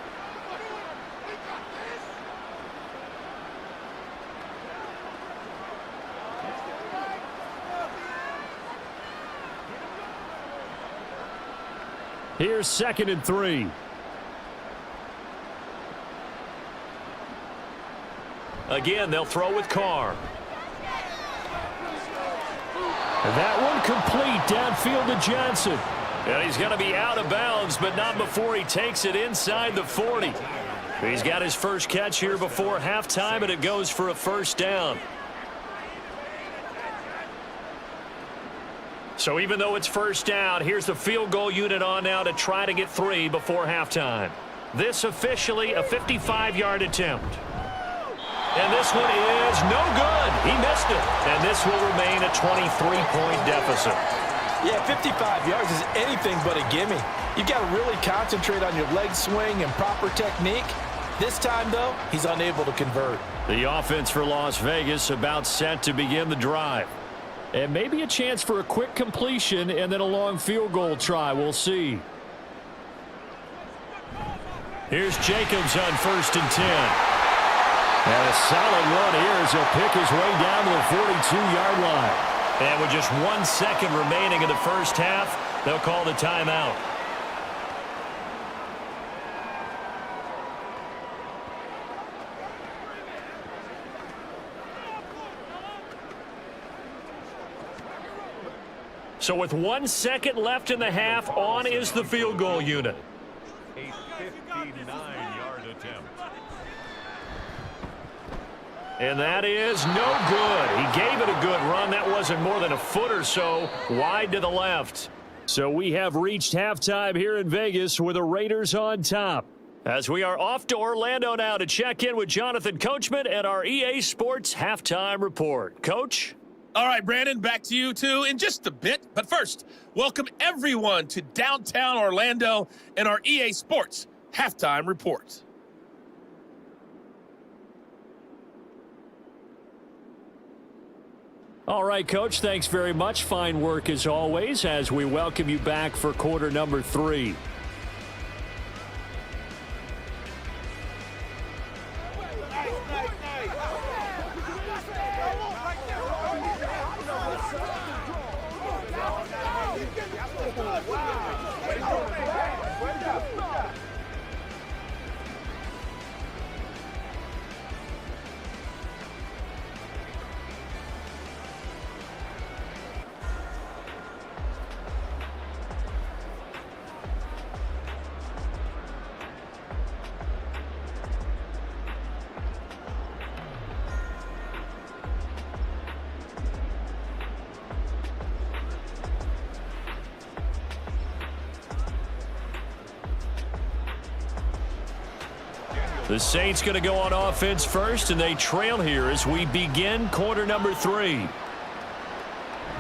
Here's 2nd and 3. Again, they'll throw with Carr. That one complete downfield to Johnson. And he's going to be out of bounds, but not before he takes it inside the 40. He's got his first catch here before halftime, and it goes for a first down. So even though it's first down, here's the field goal unit on now to try to get 3 before halftime. This officially a 55-yard attempt. And this one is no good. He missed it. And this will remain a 23-point deficit. Yeah, 55 yards is anything but a gimme. You've got to really concentrate on your leg swing and proper technique. This time, though, he's unable to convert. The offense for Las Vegas about set to begin the drive. And maybe a chance for a quick completion and then a long field goal try. We'll see. Here's Jacobs on 1st and 10. And a solid run here as he'll pick his way down to the 42-yard line. And with just 1 second remaining in the first half, they'll call the timeout. So with 1 second left in the half, on is the field goal unit. A 59-yard attempt. And that is no good. He gave it a good run. That wasn't more than a foot or so wide to the left. So we have reached halftime here in Vegas with the Raiders on top. As we are off to Orlando now to check in with Jonathan Coachman and our EA Sports Halftime Report. Coach? All right, Brandon, back to you, too, in just a bit. But first, welcome everyone to downtown Orlando and our EA Sports Halftime Report. All right, Coach, thanks very much. Fine work as always as we welcome you back for quarter number 3. The Saints going to go on offense first, and they trail here as we begin quarter number 3.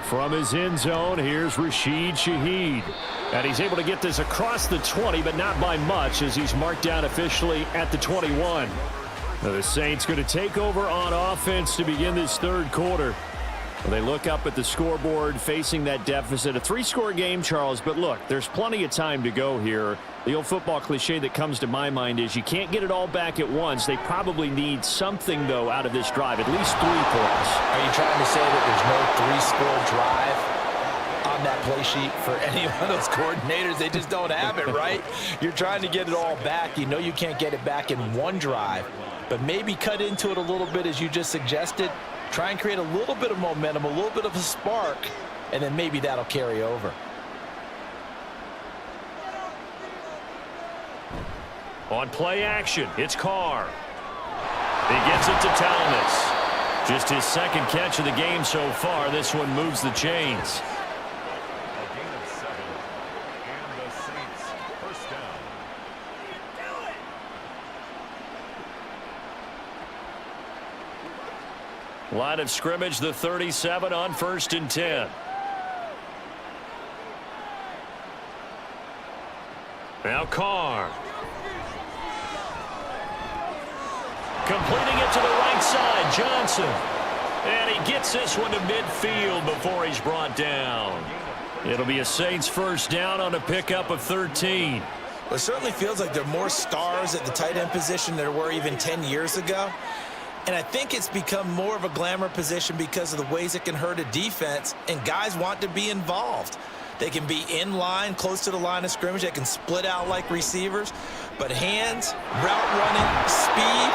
From his end zone, here's Rashid Shaheed. And he's able to get this across the 20, but not by much as he's marked down officially at the 21. Now the Saints going to take over on offense to begin this third quarter. Well, they look up at the scoreboard facing that deficit. A 3-score game, Charles, but look, there's plenty of time to go here. The old football cliche that comes to my mind is you can't get it all back at once. They probably need something, though, out of this drive, at least 3 points. Are you trying to say that there's no 3-score drive on that play sheet for any one of those coordinators? They just don't have it, right? You're trying to get it all back. You know you can't get it back in one drive, but maybe cut into it a little bit as you just suggested. Try and create a little bit of momentum, a little bit of a spark, and then maybe that'll carry over. On play action, it's Carr. He gets it to Thomas. Just his second catch of the game so far. This one moves the chains. A gain of 7. And the Saints first down. Line of scrimmage, the 37 on 1st and 10. Now Carr. Completing it to the right side, Johnson. And he gets this one to midfield before he's brought down. It'll be a Saints first down on a pickup of 13. Well, it certainly feels like there are more stars at the tight end position than there were even 10 years ago. And I think it's become more of a glamour position because of the ways it can hurt a defense, and guys want to be involved. They can be in line, close to the line of scrimmage. They can split out like receivers. But hands, route running, speed,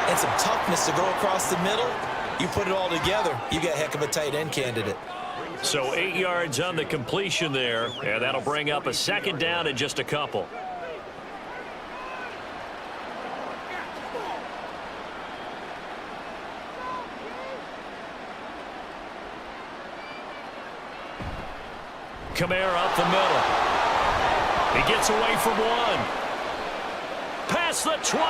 and some toughness to go across the middle, you put it all together, you got a heck of a tight end candidate. So 8 yards on the completion there, and that'll bring up a second down in just a couple. Kamara up the middle. He gets away from one. Past the 20.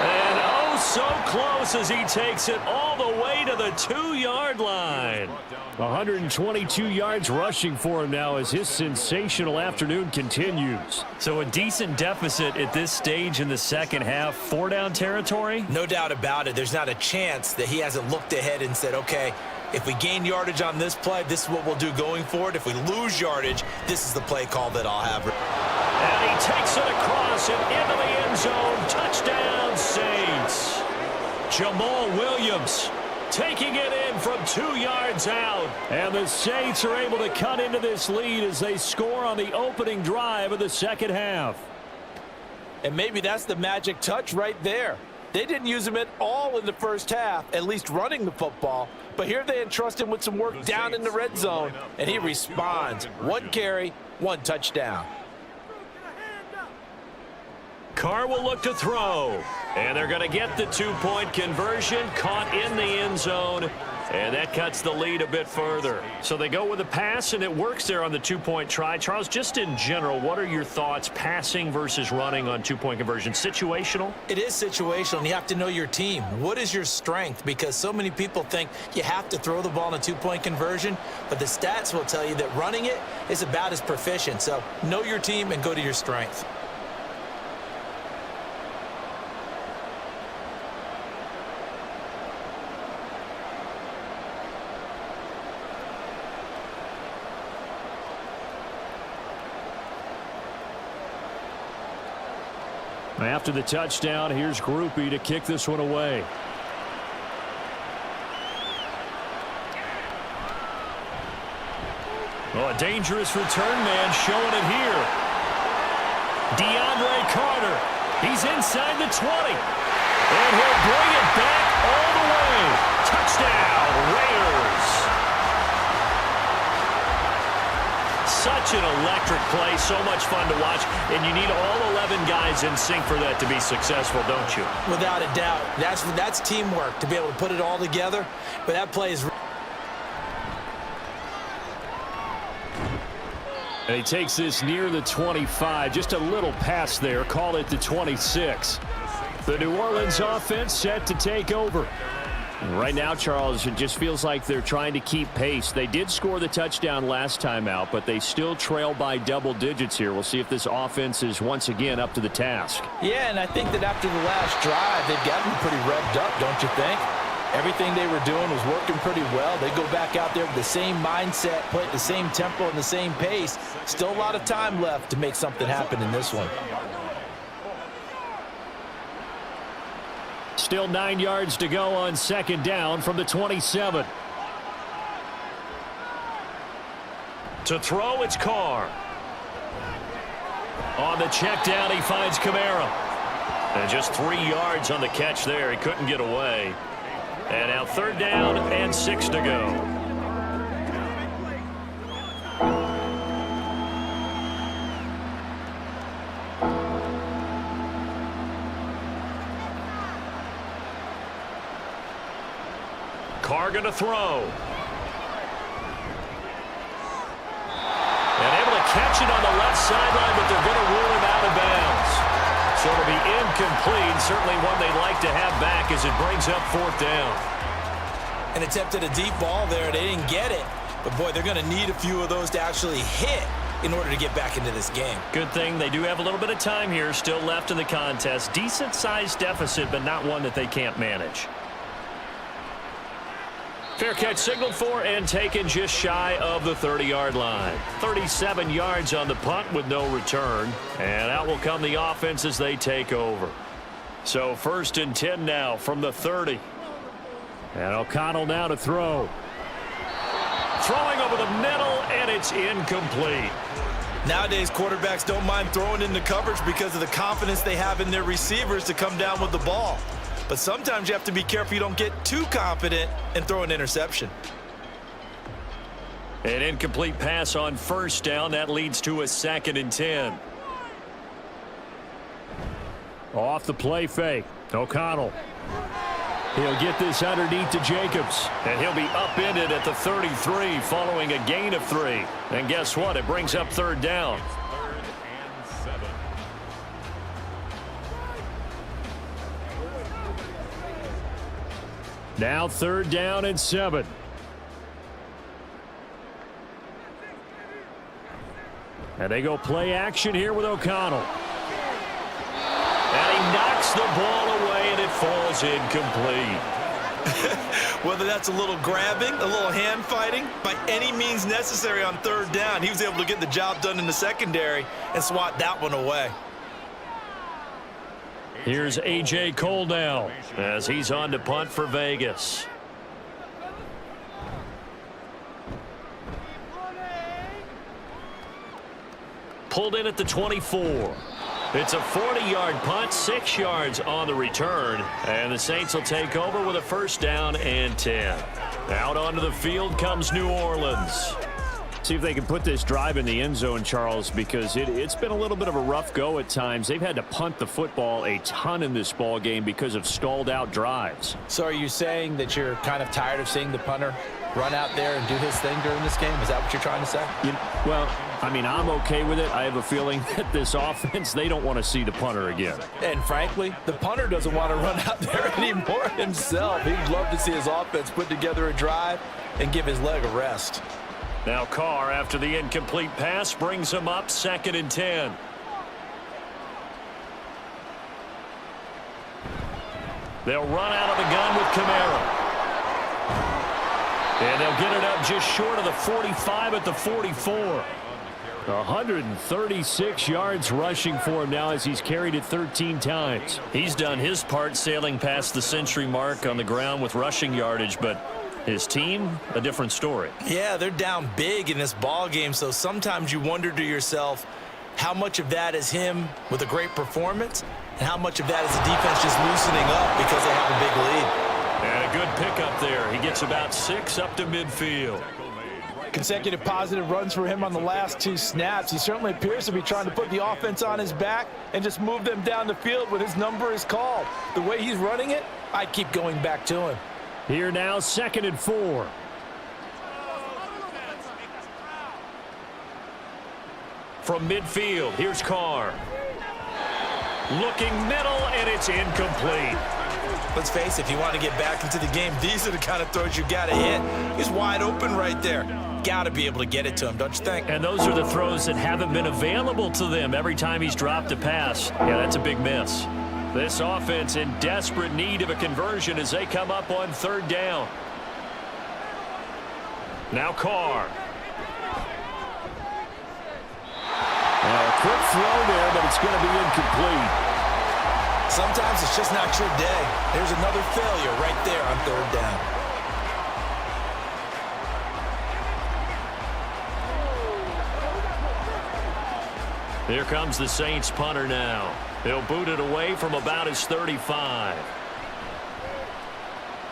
And oh, so close as he takes it all the way to the 2-yard line. 122 yards rushing for him now as his sensational afternoon continues. So a decent deficit at this stage in the second half. 4-down territory? No doubt about it. There's not a chance that he hasn't looked ahead and said, okay, if we gain yardage on this play, this is what we'll do going forward. If we lose yardage, this is the play call that I'll have. And he takes it across and into the end zone. Touchdown, Saints. Jamal Williams taking it in from 2 yards out. And the Saints are able to cut into this lead as they score on the opening drive of the second half. And maybe that's the magic touch right there. They didn't use him at all in the first half, at least running the football. But here they entrust him with some work down in the red zone, and he responds. 1 carry, 1 touchdown. Carr will look to throw. And they're going to get the 2-point conversion, caught in the end zone. And that cuts the lead a bit further. So they go with a pass, and it works there on the 2-point try. Charles, just in general, what are your thoughts passing versus running on 2-point conversion? Situational? It is situational, and you have to know your team. What is your strength? Because so many people think you have to throw the ball in a 2-point conversion, but the stats will tell you that running it is about as proficient. So know your team and go to your strength. After the touchdown, here's Groupie to kick this one away. Oh, a dangerous return man showing it here. DeAndre Carter. He's inside the 20. And he'll bring it back all the way. Touchdown, Raiders. Such an electric play, so much fun to watch, and you need all 11 guys in sync for that to be successful, don't you? Without a doubt. That's teamwork, to be able to put it all together. But that play is... And he takes this near the 25, just a little pass there, call it the 26. The New Orleans offense set to take over. Right now, Charles, it just feels like they're trying to keep pace. They did score the touchdown last time out, but they still trail by double digits here. We'll see if this offense is once again up to the task. Yeah, and I think that after the last drive, they've gotten pretty revved up, don't you think? Everything they were doing was working pretty well. They go back out there with the same mindset, play at the same tempo and the same pace. Still a lot of time left to make something happen in this one. Still 9 yards to go on second down from the 27. To throw, it's Carr. On the check down, he finds Kamara. And just 3 yards on the catch there. He couldn't get away. And now 3rd down and 6 to go. Carr going to throw. And able to catch it on the left sideline, but they're going to rule him out of bounds. So it'll be incomplete. Certainly one they'd like to have back as it brings up 4th down. And attempted a deep ball there. They didn't get it. But, boy, they're going to need a few of those to actually hit in order to get back into this game. Good thing they do have a little bit of time here still left in the contest. Decent-sized deficit, but not one that they can't manage. Fair catch signaled for and taken just shy of the 30-yard line. 37 yards on the punt with no return. And out will come the offense as they take over. So 1st and 10 now from the 30. And O'Connell now to throw. throwing over the middle, and it's incomplete. Nowadays, quarterbacks don't mind throwing into coverage because of the confidence they have in their receivers to come down with the ball. But sometimes you have to be careful you don't get too confident and throw an interception. An incomplete pass on first down. That leads to a 2nd and 10. Off the play fake. O'Connell. He'll get this underneath to Jacobs. And he'll be upended at the 33 following a gain of 3. And guess what? It brings up 3rd down. 3rd and 7. Now 3rd down and 7. And they go play action here with O'Connell. And he knocks the ball away, and it falls incomplete. Whether that's a little grabbing, a little hand fighting, by any means necessary on 3rd down, he was able to get the job done in the secondary and swat that one away. Here's A.J. Cole now as he's on to punt for Vegas. Pulled in at the 24. It's a 40-yard punt, 6 yards on the return, and the Saints will take over with a 1st down and 10. Out onto the field comes New Orleans. See if they can put this drive in the end zone, Charles, because it's been a little bit of a rough go at times. They've had to punt the football a ton in this ball game because of stalled-out drives. So are you saying that you're kind of tired of seeing the punter run out there and do his thing during this game? Is that what you're trying to say? Well, I mean, I'm okay with it. I have a feeling that this offense, they don't want to see the punter again. And frankly, the punter doesn't want to run out there anymore himself. He'd love to see his offense put together a drive and give his leg a rest. Now Carr, after the incomplete pass, brings him up 2nd and 10. They'll run out of the gun with Kamara. And they'll get it up just short of the 45 at the 44. 136 yards rushing for him now as he's carried it 13 times. He's done his part sailing past the century mark on the ground with rushing yardage, but his team, a different story. Yeah, they're down big in this ball game, so sometimes you wonder to yourself how much of that is him with a great performance and how much of that is the defense just loosening up because they have a big lead. And a good pickup there. He gets about 6 up to midfield. Consecutive positive runs for him on the last 2 snaps. He certainly appears to be trying to put the offense on his back and just move them down the field when his number is called. The way he's running it, I keep going back to him. Here now, 2nd and 4. From midfield, here's Carr. Looking middle, and it's incomplete. Let's face it, if you want to get back into the game, these are the kind of throws you got to hit. He's wide open right there. Got to be able to get it to him, don't you think? And those are the throws that haven't been available to them every time he's dropped a pass. Yeah, that's a big miss. This offense in desperate need of a conversion as they come up on 3rd down. Now Carr. Now a quick throw there, but it's going to be incomplete. Sometimes it's just not your day. There's another failure right there on 3rd down. Here comes the Saints punter now. He'll boot it away from about his 35.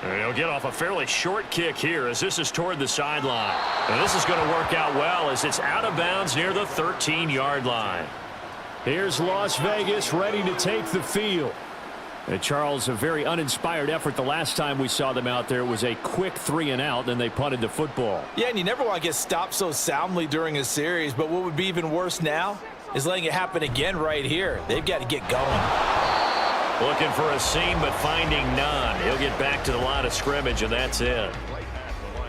And he'll get off a fairly short kick here as this is toward the sideline. And this is going to work out well as it's out of bounds near the 13-yard line. Here's Las Vegas ready to take the field. And Charles, a very uninspired effort the last time we saw them out there. It was a quick 3-and-out, then they punted the football. Yeah, and you never want to get stopped so soundly during a series, but what would be even worse now is letting it happen again right here. They've got to get going. Looking for a seam, but finding none. He'll get back to the line of scrimmage, and that's it.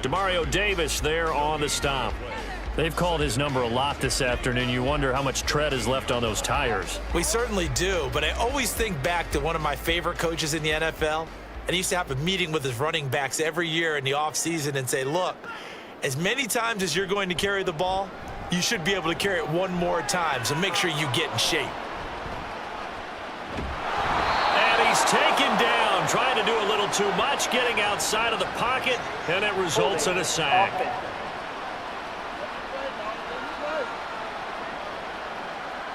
Demario Davis there on the stop. They've called his number a lot this afternoon. You wonder how much tread is left on those tires. We certainly do, but I always think back to one of my favorite coaches in the NFL, and he used to have a meeting with his running backs every year in the offseason and say, look, as many times as you're going to carry the ball, you should be able to carry it one more time, so make sure you get in shape. And he's taken down, trying to do a little too much, getting outside of the pocket, and it results in a sack.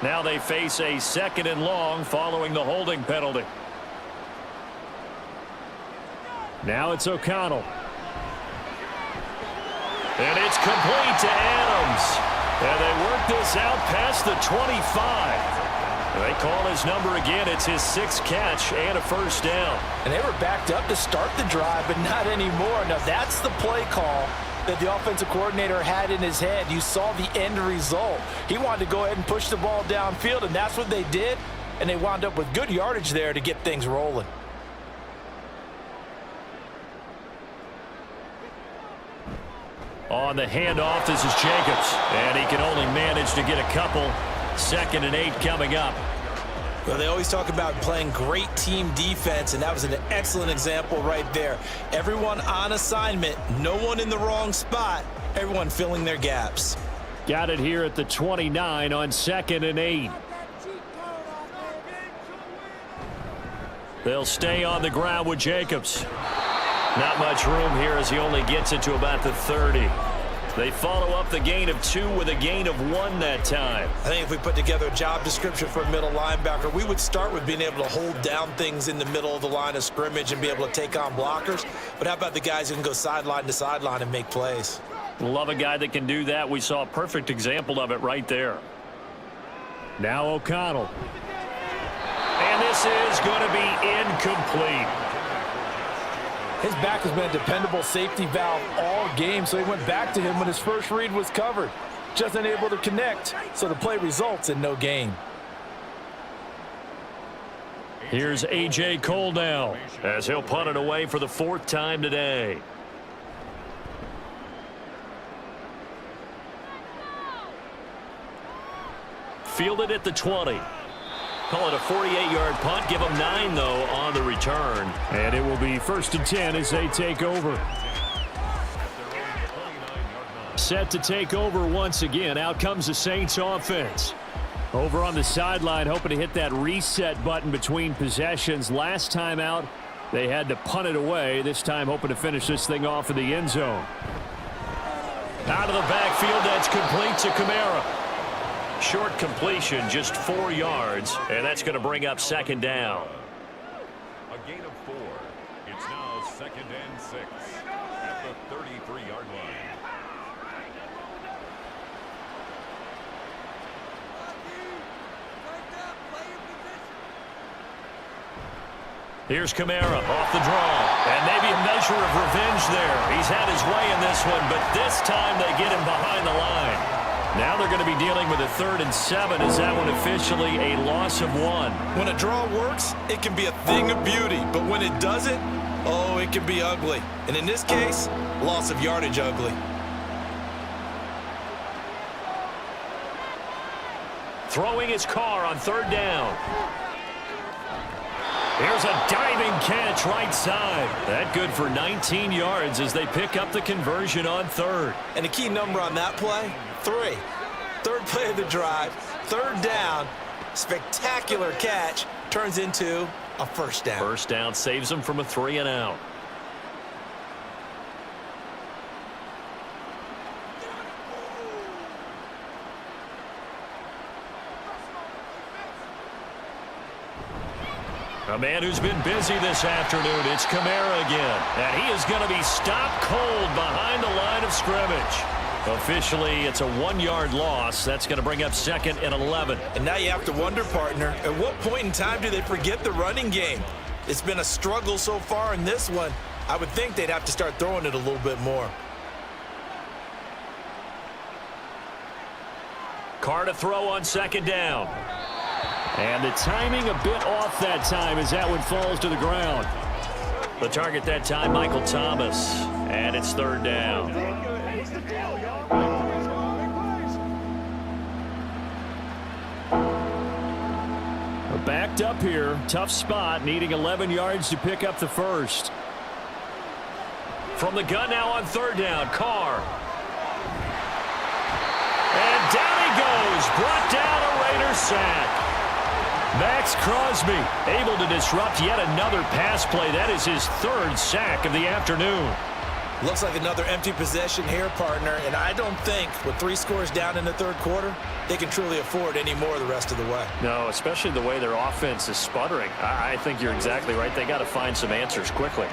Now they face a 2nd and long following the holding penalty. Now it's O'Connell. And it's complete to Adams. And they work this out past the 25. They call his number again. It's his 6th catch and a first down. And they were backed up to start the drive, but not anymore. Now, that's the play call that the offensive coordinator had in his head. You saw the end result. He wanted to go ahead and push the ball downfield, and that's what they did. And they wound up with good yardage there to get things rolling. On the handoff, this is Jacobs. And he can only manage to get a couple. 2nd and 8 coming up. Well, they always talk about playing great team defense, and that was an excellent example right there. Everyone on assignment, no one in the wrong spot, everyone filling their gaps. Got it here at the 29 on 2nd and 8. They'll stay on the ground with Jacobs. Not much room here as he only gets it to about the 30. They follow up the gain of 2 with a gain of 1 that time. I think if we put together a job description for a middle linebacker, we would start with being able to hold down things in the middle of the line of scrimmage and be able to take on blockers. But how about the guys who can go sideline to sideline and make plays? Love a guy that can do that. We saw a perfect example of it right there. Now O'Connell. And this is going to be incomplete. His back has been a dependable safety valve all game, so he went back to him when his first read was covered. Just unable to connect, so the play results in no gain. Here's A.J. Cole now as he'll punt it away for the 4th time today. Fielded at the 20. Call it a 48-yard punt. Give them 9, though, on the return. And it will be 1st and 10 as they take over. Set to take over once again. Out comes the Saints offense. Over on the sideline, hoping to hit that reset button between possessions. Last time out, they had to punt it away. This time, hoping to finish this thing off in the end zone. Out of the backfield, that's complete to Kamara. Short completion, just 4 yards, and that's going to bring up 2nd down. A gain of 4. It's now 2nd and 6 at the 33-yard line. Here's Kamara off the draw, and maybe a measure of revenge there. He's had his way in this one, but this time they get him behind the line. Now they're going to be dealing with a 3rd and 7. Is that one officially a loss of 1? When a draw works, it can be a thing of beauty. But when it doesn't, oh, it can be ugly. And in this case, loss of yardage ugly. Throwing his car on 3rd down. Here's a diving catch right side. That good for 19 yards as they pick up the conversion on 3rd. And the key number on that play, 3. 3rd play of the drive, 3rd down, spectacular catch, turns into a 1st down. 1st down saves them from a 3 and out. A man who's been busy this afternoon, it's Kamara again. And he is going to be stopped cold behind the line of scrimmage. Officially, it's a 1-yard loss. That's going to bring up 2nd and 11. And now you have to wonder, partner, at what point in time do they forget the running game? It's been a struggle so far in this one. I would think they'd have to start throwing it a little bit more. Carr to throw on 2nd down. And the timing a bit off that time as that one falls to the ground. The target that time, Michael Thomas. And it's 3rd down. Backed up here. Tough spot. Needing 11 yards to pick up the 1st. From the gun now on 3rd down. Carr. And down he goes. Brought down a Raider sack. Max Crosby able to disrupt yet another pass play. That is his 3rd sack of the afternoon. Looks like another empty possession here, partner, and I don't think with 3 scores down in the third quarter, they can truly afford any more the rest of the way. No, especially the way their offense is sputtering. I think you're exactly right. They got to find some answers quickly.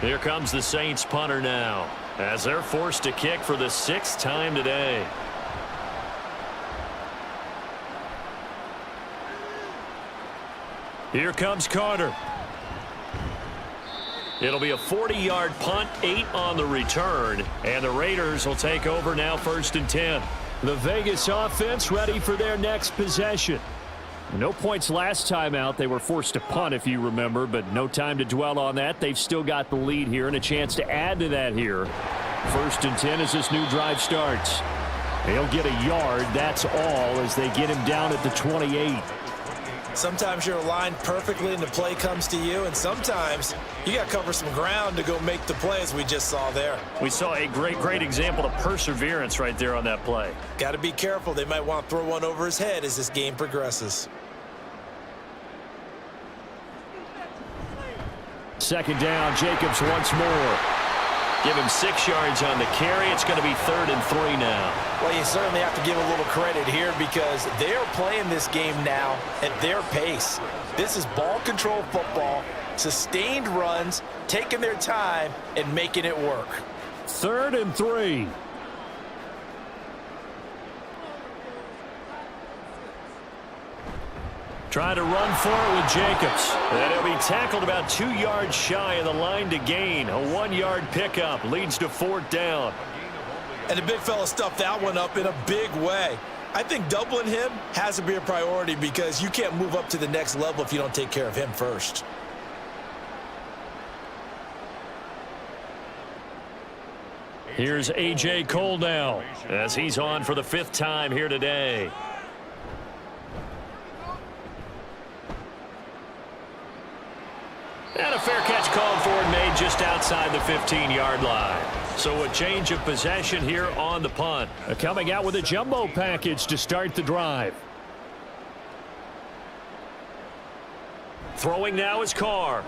Here comes the Saints punter now, as they're forced to kick for the 6th time today. Here comes Carter. It'll be a 40-yard punt, 8 on the return, and the Raiders will take over now, 1st and 10. The Vegas offense ready for their next possession. No points last time out. They were forced to punt, if you remember, but no time to dwell on that. They've still got the lead here and a chance to add to that here. 1st and 10 as this new drive starts. They'll get a yard, that's all, as they get him down at the 28. Sometimes you're aligned perfectly and the play comes to you, and sometimes you got to cover some ground to go make the play, as we just saw there. We saw a great example of perseverance right there on that play. Got to be careful. They might want to throw one over his head as this game progresses. 2nd down, Jacobs once more. Give him 6 yards on the carry. It's going to be 3rd and 3 now. Well, you certainly have to give a little credit here because they're playing this game now at their pace. This is ball control football, sustained runs, taking their time and making it work. 3rd and 3. Trying to run for it with Jacobs. And he'll be tackled about 2 yards shy of the line to gain. A 1-yard pickup leads to 4th down. And the big fella stuffed that one up in a big way. I think doubling him has to be a priority because you can't move up to the next level if you don't take care of him first. Here's A.J. Cole now as he's on for the 5th time here today. And a fair catch called for and made just outside the 15-yard line. So a change of possession here on the punt. Coming out with a jumbo package to start the drive. Throwing now is Carr.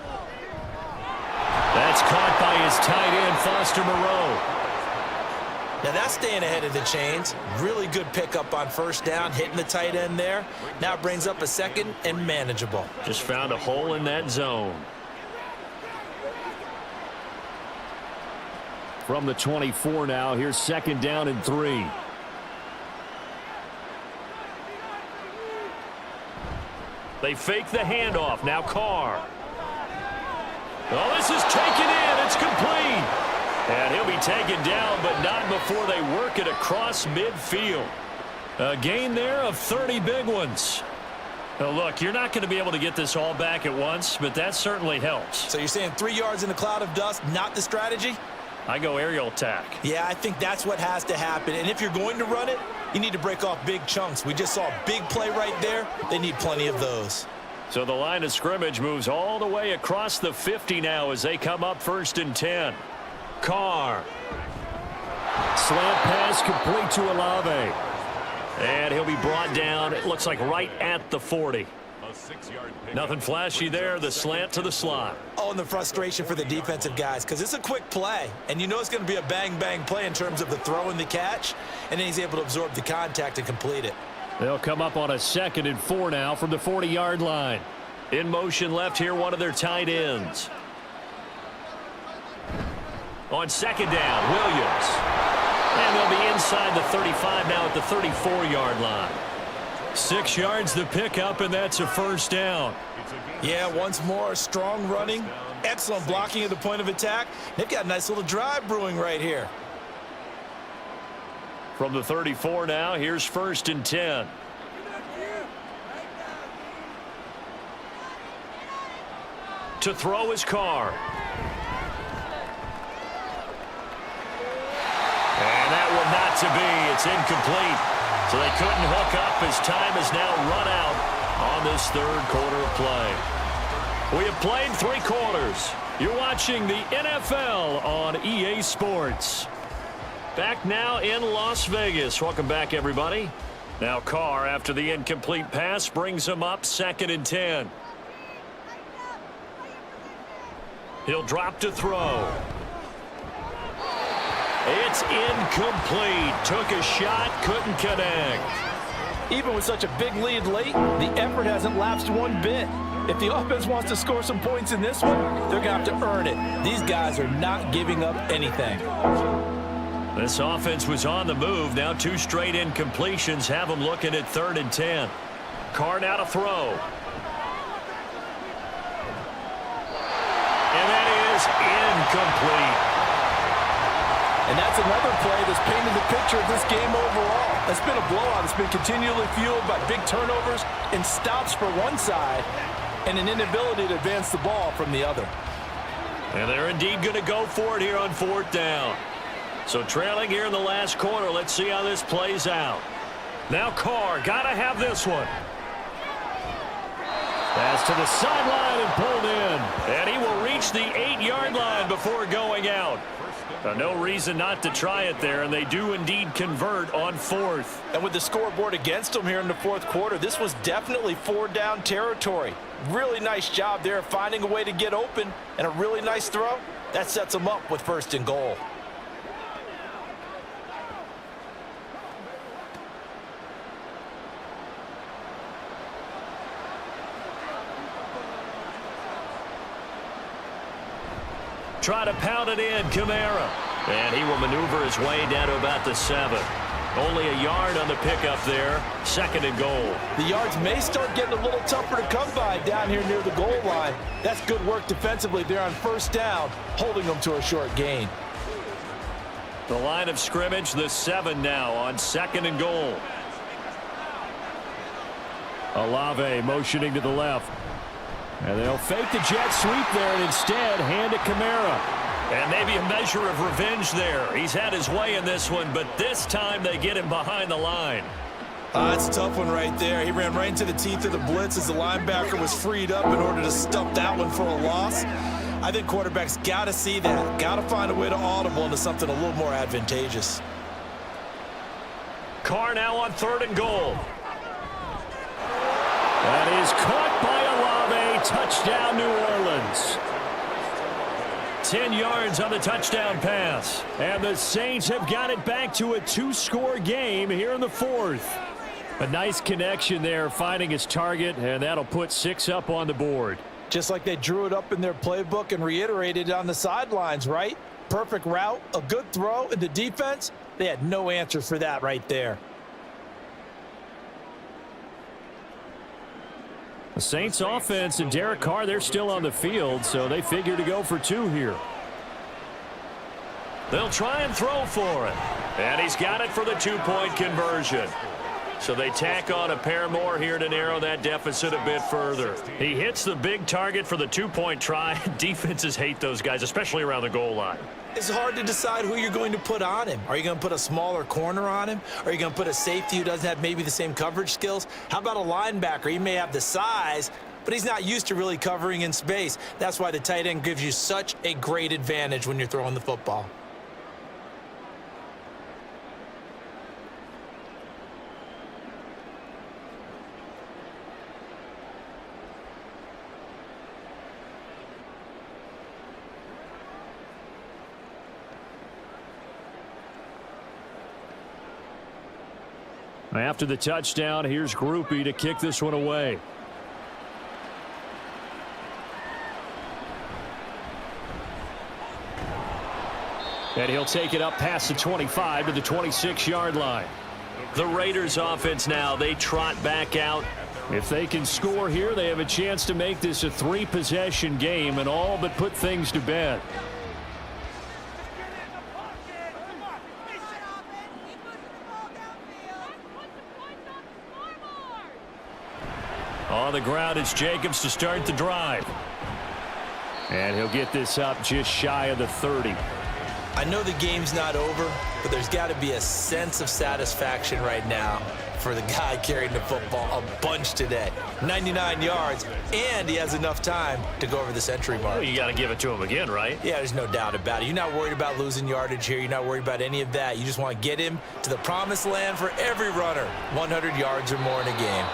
That's caught by his tight end, Foster Moreau. Now that's staying ahead of the chains. Really good pickup on 1st down, hitting the tight end there. Now it brings up a 2nd and manageable. Just found a hole in that zone. From the 24 now, here's 2nd down and 3. They fake the handoff. Now Carr. Oh, this is taken in. It's complete. And he'll be taken down, but not before they work it across midfield. A gain there of 30 big ones. Now, look, you're not going to be able to get this all back at once, but that certainly helps. So you're saying 3 yards in a cloud of dust, not the strategy? I go aerial attack. Yeah, I think that's what has to happen. And if you're going to run it, you need to break off big chunks. We just saw a big play right there. They need plenty of those. So the line of scrimmage moves all the way across the 50 now as they come up 1st and 10. Carr. Slant pass complete to Olave. And he'll be brought down, it looks like right at the 40. A 6-yard pick. Nothing flashy there, the slant to the slot. Oh, and the frustration for the defensive guys because it's a quick play. And you know it's going to be a bang-bang play in terms of the throw and the catch. And then he's able to absorb the contact and complete it. They'll come up on a 2nd and 4 now from the 40-yard line. In motion left here, one of their tight ends. On 2nd down, Williams. And they'll be inside the 35 now at the 34-yard line. 6 yards the pickup, and that's a 1st down. Yeah, once more, strong running, excellent blocking at the point of attack. They've got a nice little drive brewing right here. From the 34 now, here's 1st and 10. To throw his Carr. And that one not to be. It's incomplete. So they couldn't hook up as time has now run out on this 3rd quarter of play. We have played 3 quarters. You're watching the NFL on EA Sports. Back now in Las Vegas. Welcome back, everybody. Now Carr, after the incomplete pass, brings him up 2nd and 10. He'll drop to throw. It's incomplete. Took a shot, couldn't connect. Even with such a big lead late, the effort hasn't lapsed one bit. If the offense wants to score some points in this one, they're going to have to earn it. These guys are not giving up anything. This offense was on the move. Now 2 straight incompletions have them looking at 3rd and 10. Carr now to throw. And that is incomplete. And that's another play that's painted the picture of this game overall. It's been a blowout. It's been continually fueled by big turnovers and stops for one side and an inability to advance the ball from the other. And they're indeed going to go for it here on 4th down. So trailing here in the last quarter. Let's see how this plays out. Now Carr, got to have this one. Pass to the sideline and pulled in. And he will reach the 8-yard line before going out. No reason not to try it there, and they do indeed convert on 4th. And with the scoreboard against them here in the 4th quarter, this was definitely 4-down territory. Really nice job there finding a way to get open, and a really nice throw. That sets them up with 1st and goal. Try to pound it in, Kamara. And he will maneuver his way down to about the 7. Only a yard on the pickup there. 2nd and goal. The yards may start getting a little tougher to come by down here near the goal line. That's good work defensively there on 1st down, holding them to a short gain. The line of scrimmage, the 7 now on 2nd and goal. Olave motioning to the left. And they'll fake the jet sweep there and instead hand it Kamara. And maybe a measure of revenge there. He's had his way in this one, but this time they get him behind the line. That's a tough one right there. He ran right into the teeth of the blitz as the linebacker was freed up in order to stuff that one for a loss. I think quarterbacks got to see that. Got to find a way to audible into something a little more advantageous. Carr now on 3rd and goal. That is caught by Olave. Touchdown, New Orleans. 10 yards on the touchdown pass. And the Saints have got it back to a 2-score game here in the 4th. A nice connection there, finding his target, and that'll put 6 up on the board. Just like they drew it up in their playbook and reiterated it on the sidelines, right? Perfect route, a good throw, and the defense, they had no answer for that right there. The Saints offense and Derek Carr, they're still on the field, so they figure to go for 2 here. They'll try and throw for it. And he's got it for the 2-point conversion. So they tack on a pair more here to narrow that deficit a bit further. He hits the big target for the 2-point try. Defenses hate those guys, especially around the goal line. It's hard to decide who you're going to put on him. Are you going to put a smaller corner on him? Are you going to put a safety who doesn't have maybe the same coverage skills? How about a linebacker? He may have the size, but he's not used to really covering in space. That's why the tight end gives you such a great advantage when you're throwing the football. After the touchdown, here's Groupie to kick this one away. And he'll take it up past the 25 to the 26-yard line. The Raiders offense now, they trot back out. If they can score here, they have a chance to make this a 3-possession game and all but put things to bed. On the ground, it's Jacobs to start the drive. And he'll get this up just shy of the 30. I know the game's not over, but there's got to be a sense of satisfaction right now for the guy carrying the football a bunch today. 99 yards, and he has enough time to go over the century mark. Well, you got to give it to him again, right? Yeah, there's no doubt about it. You're not worried about losing yardage here. You're not worried about any of that. You just want to get him to the promised land for every runner, 100 yards or more in a game.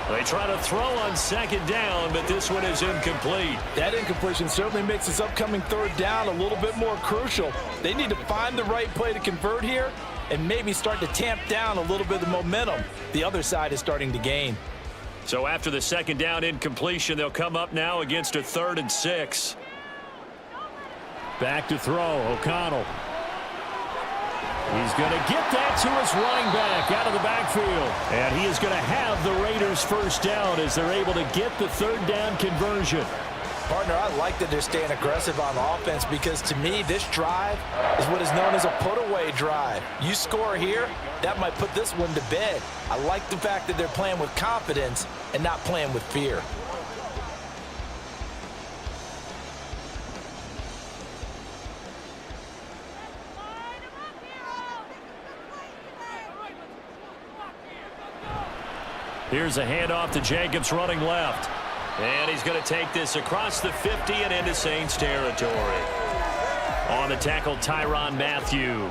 They try to throw on second down, but this one is incomplete. That incompletion certainly makes this upcoming third down a little bit more crucial. They need to find the right play to convert here and maybe start to tamp down a little bit of the momentum the other side is starting to gain. So after the second down incompletion, they'll come up now against a 3rd and 6. Back to throw, O'Connell. He's going to get that to his running back out of the backfield. And he is going to have the Raiders first down as they're able to get the 3rd down conversion. Partner, I like that they're staying aggressive on offense because to me, this drive is what is known as a put-away drive. You score here, that might put this one to bed. I like the fact that they're playing with confidence and not playing with fear. Here's a handoff to Jacobs running left. And he's going to take this across the 50 and into Saints territory. On the tackle, Tyrann Mathieu.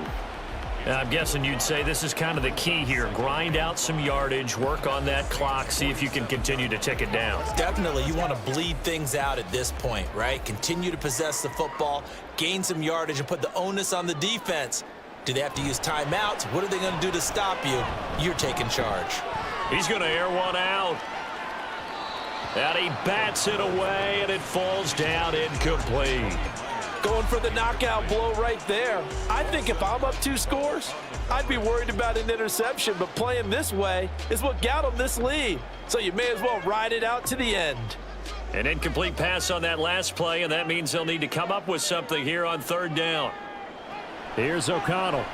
And I'm guessing you'd say this is kind of the key here. Grind out some yardage, work on that clock, see if you can continue to tick it down. Definitely, you want to bleed things out at this point, right? Continue to possess the football, gain some yardage, and put the onus on the defense. Do they have to use timeouts? What are they going to do to stop you? You're taking charge. He's going to air one out. And he bats it away, and it falls down incomplete. Going for the knockout blow right there. I think if I'm up 2 scores, I'd be worried about an interception, but playing this way is what got them this lead. So you may as well ride it out to the end. An incomplete pass on that last play, and that means they'll need to come up with something here on 3rd down. Here's O'Connell.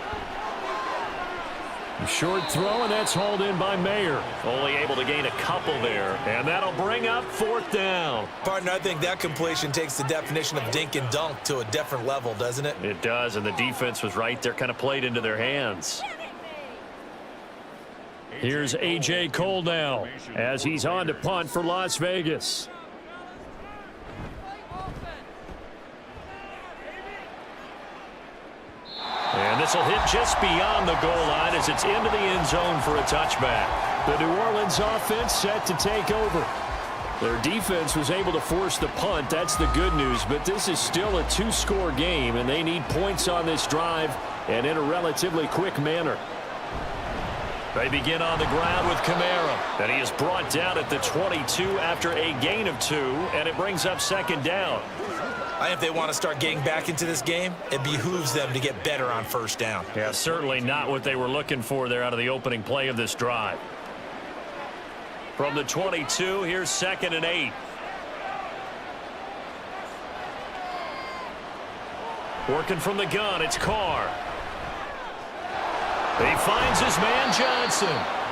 Short throw, and that's hauled in by Mayer. Only able to gain a couple there, and that'll bring up 4th down. Partner, I think that completion takes the definition of dink and dunk to a different level, doesn't it? It does, and the defense was right there, kind of played into their hands. Here's A.J. Cole now as he's on to punt for Las Vegas. And this will hit just beyond the goal line as it's into the end zone for a touchback. The New Orleans offense set to take over. Their defense was able to force the punt. That's the good news, but this is still a 2-score game, and they need points on this drive and in a relatively quick manner. They begin on the ground with Kamara, and he is brought down at the 22 after a gain of 2, and it brings up 2nd down. If they want to start getting back into this game, it behooves them to get better on 1st down. Yeah, certainly not what they were looking for there out of the opening play of this drive. From the 22, here's 2nd and 8. Working from the gun, it's Carr. He finds his man Johnson,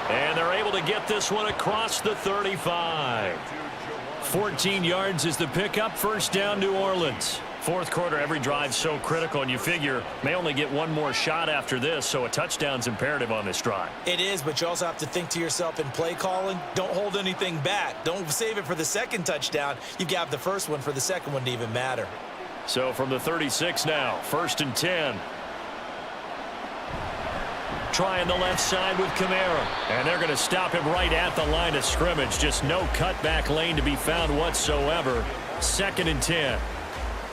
and they're able to get this one across the 35. 14 yards is the pickup, 1st down New Orleans. 4th quarter, every drive so critical, and you figure may only get one more shot after this, so a touchdown's imperative on this drive. It is, but you also have to think to yourself in play calling, don't hold anything back. Don't save it for the 2nd touchdown. You've got the 1st one for the 2nd one to even matter. So from the 36 now, 1st and 10. Trying the left side with Kamara. And they're going to stop him right at the line of scrimmage. Just no cutback lane to be found whatsoever. 2nd and 10.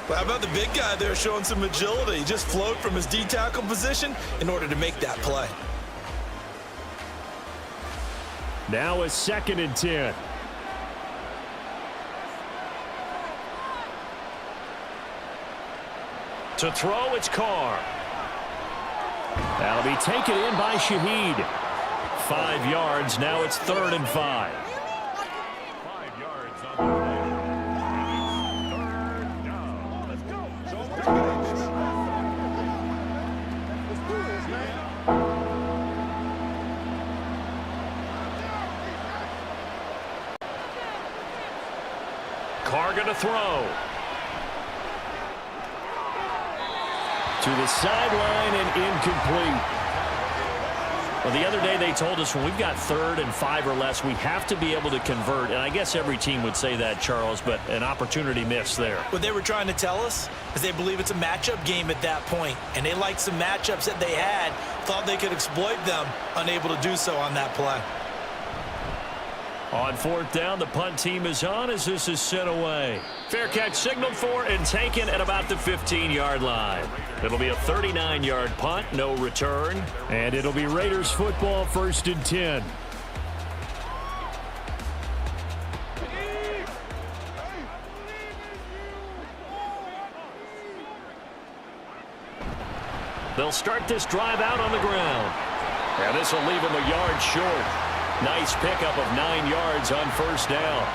Well, how about the big guy there showing some agility? He just flowed from his D-tackle position in order to make that play. Now a 2nd and 10. To throw, it's Carr. That'll be taken in by Shaheed. 5 yards. Now it's 3rd and 5. 5 yards on the play. 3rd down. Let's go. Carr going to throw. To the sideline and incomplete. Well, the other day they told us when we've got 3rd and 5 or less, we have to be able to convert. And I guess every team would say that, Charles, but an opportunity missed there. What they were trying to tell us is they believe it's a matchup game at that point, and they liked some matchups that they had, thought they could exploit them, unable to do so on that play. On fourth down, the punt team is on as this is sent away. Fair catch signaled for and taken at about the 15-yard line. It'll be a 39-yard punt, no return. And it'll be Raiders football, 1st and 10. They'll start this drive out on the ground. And this will leave them a yard short. Nice pickup of 9 yards on first down.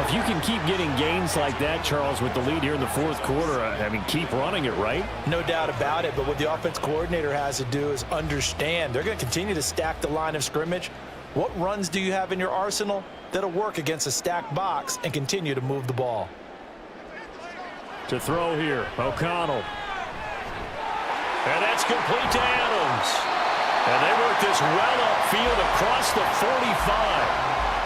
If you can keep getting gains like that, Charles, with the lead here in the fourth quarter, I mean, keep running it, right? No doubt about it, but what the offense coordinator has to do is understand. They're going to continue to stack the line of scrimmage. What runs do you have in your arsenal that'll work against a stacked box and continue to move the ball? To throw here, O'Connell. And that's complete to Adams. And they work this well upfield across the 45.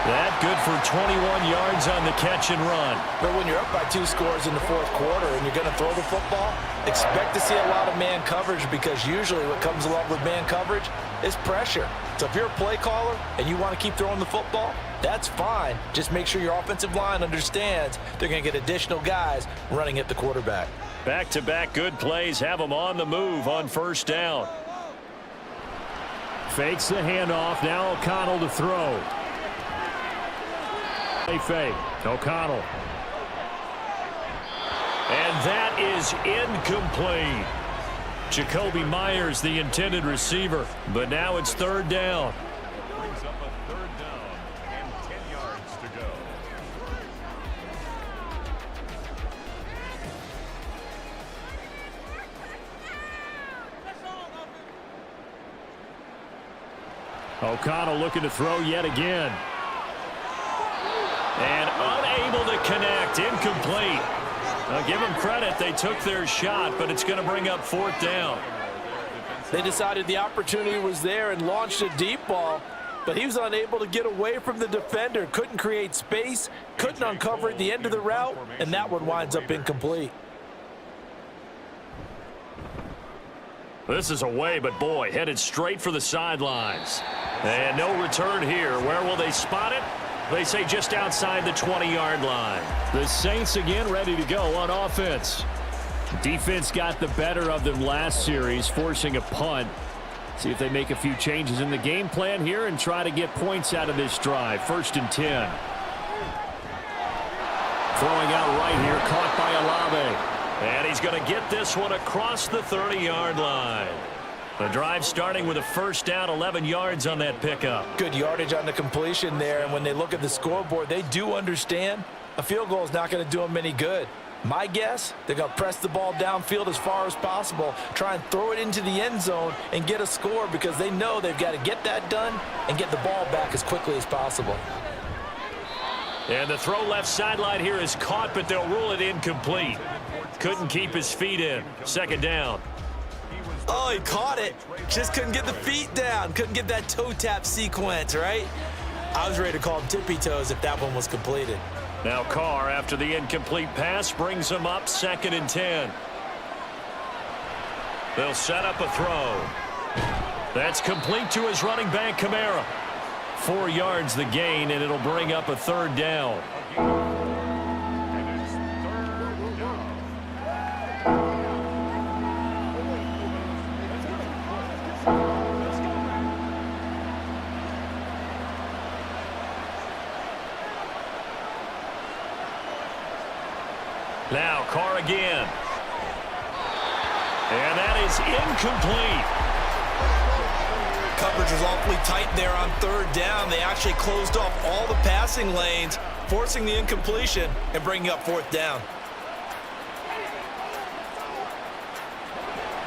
That good for 21 yards on the catch and run. But when you're up by 2 scores in the fourth quarter and you're going to throw the football, expect to see a lot of man coverage, because usually what comes along with man coverage is pressure. So if you're a play caller and you want to keep throwing the football, that's fine. Just make sure your offensive line understands they're going to get additional guys running at the quarterback. Back-to-back good plays have them on the move on first down. Fakes the handoff. Now O'Connell to throw. They fake. O'Connell. And that is incomplete. Jacoby Myers, the intended receiver. But now it's third down. Brings up a third down and 10 yards to go. O'Connell looking to throw yet again. And unable to connect. Incomplete. Now give them credit. They took their shot, but it's going to bring up fourth down. They decided the opportunity was there and launched a deep ball, but he was unable to get away from the defender. Couldn't create space, couldn't uncover at the end of the route, and that one winds up incomplete. This is away, but boy, headed straight for the sidelines. And no return here. Where will they spot it? They say just outside the 20-yard line. The Saints again ready to go on offense. Defense got the better of them last series, forcing a punt. See if they make a few changes in the game plan here and try to get points out of this drive. 1st and 10. Throwing out right here, caught by Olave. And he's going to get this one across the 30-yard line. The drive starting with a first down, 11 yards on that pickup. Good yardage on the completion there, and when they look at the scoreboard, they do understand a field goal is not going to do them any good. My guess, they're going to press the ball downfield as far as possible, try and throw it into the end zone and get a score, because they know they've got to get that done and get the ball back as quickly as possible. And the throw left sideline here is caught, but they'll rule it incomplete. Couldn't keep his feet in. Second down. Oh, he caught it. Just couldn't get the feet down. Couldn't get that toe tap sequence, right? I was ready to call him tippy toes if that one was completed. Now Carr, after the incomplete pass, brings him up 2nd and 10. They'll set up a throw. That's complete to his running back, Kamara. 4 yards the gain, and it'll bring up a third down. Now Carr again. And that is incomplete. Coverage was awfully tight there on third down. They actually closed off all the passing lanes, forcing the incompletion and bringing up fourth down.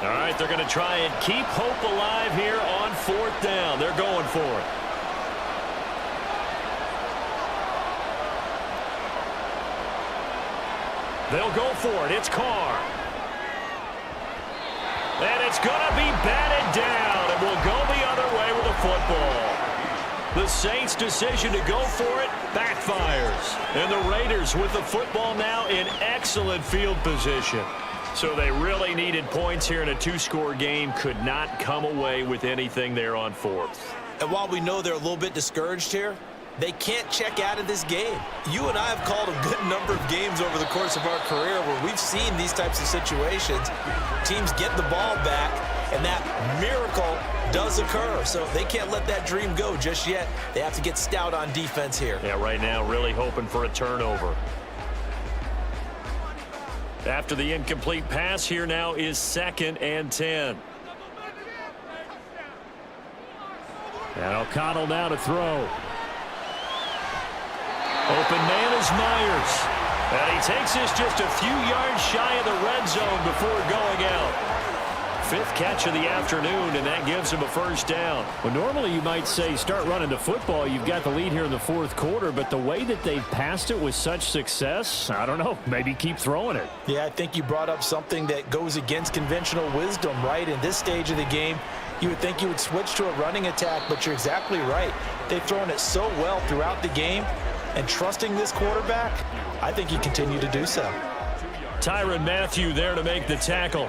All right, they're going to try and keep hope alive here on fourth down. They're going for it. They'll go for it. It's Carr. And it's going to be batted down, and will go the other way with the football. The Saints' decision to go for it backfires. And the Raiders with the football now in excellent field position. So they really needed points here in a 2-score game. Could not come away with anything there on fourth. And while we know they're a little bit discouraged here, They can't check out of this game. You and I have called a good number of games over the course of our career where we've seen these types of situations. Teams get the ball back, and that miracle does occur. So they can't let that dream go just yet. They have to get stout on defense here. Yeah, right now really hoping for a turnover. After the incomplete pass, here now is 2nd and 10. And O'Connell now to throw. Open man is Myers. And he takes this just a few yards shy of the red zone before going out. 5th catch of the afternoon, and that gives him a first down. Well, normally you might say start running the football. You've got the lead here in the 4th quarter, but the way that they've passed it with such success, I don't know, maybe keep throwing it. Yeah, I think you brought up something that goes against conventional wisdom, right? In this stage of the game, you would think you would switch to a running attack, but you're exactly right. They've thrown it so well throughout the game, and trusting this quarterback, I think you continue to do so. Tyrann Mathieu there to make the tackle.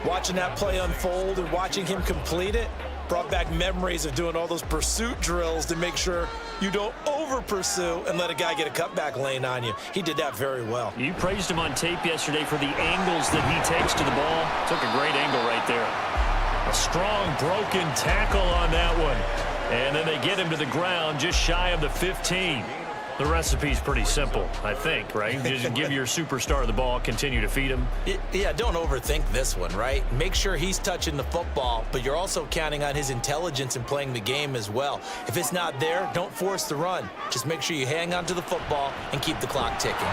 Watching that play unfold and watching him complete it brought back memories of doing all those pursuit drills to make sure you don't over-pursue and let a guy get a cutback lane on you. He did that very well. You praised him on tape yesterday for the angles that he takes to the ball. Took a great angle right there. A strong broken tackle on that one. And then they get him to the ground just shy of the 15. The recipe's pretty simple, I think, right? Just give your superstar the ball, continue to feed him. Yeah, don't overthink this one, right? Make sure he's touching the football, but you're also counting on his intelligence in playing the game as well. If it's not there, don't force the run. Just make sure you hang on to the football and keep the clock ticking.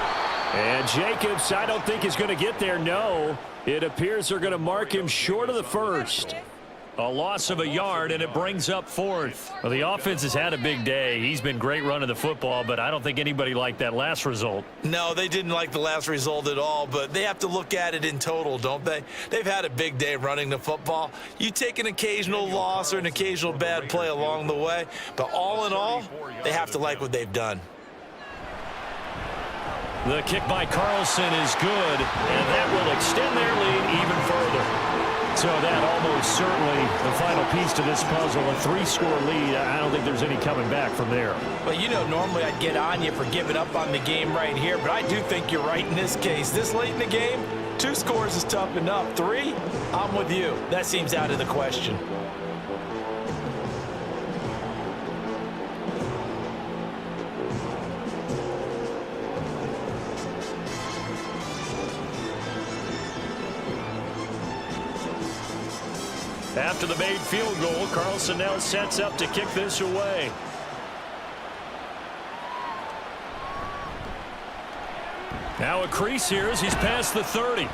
And Jacobs, I don't think is going to get there. No, it appears they're going to mark him short of the first. A loss of a yard, and it brings up 4th. Well, the offense has had a big day. He's been great running the football, but I don't think anybody liked that last result. No, they didn't like the last result at all, but they have to look at it in total, don't they? They've had a big day running the football. You take an occasional loss or an occasional bad play along the way, but all in all, they have to like what they've done. The kick by Carlson is good, and that will extend their lead even further. So that almost certainly the final piece to this puzzle, a 3-score lead. I don't think there's any coming back from there. Well, you know, normally I'd get on you for giving up on the game right here, but I do think you're right in this case. This late in the game, 2 scores is tough enough. 3, I'm with you. That seems out of the question. After the made field goal, Carlson now sets up to kick this away. Now a crease here as he's past the 30.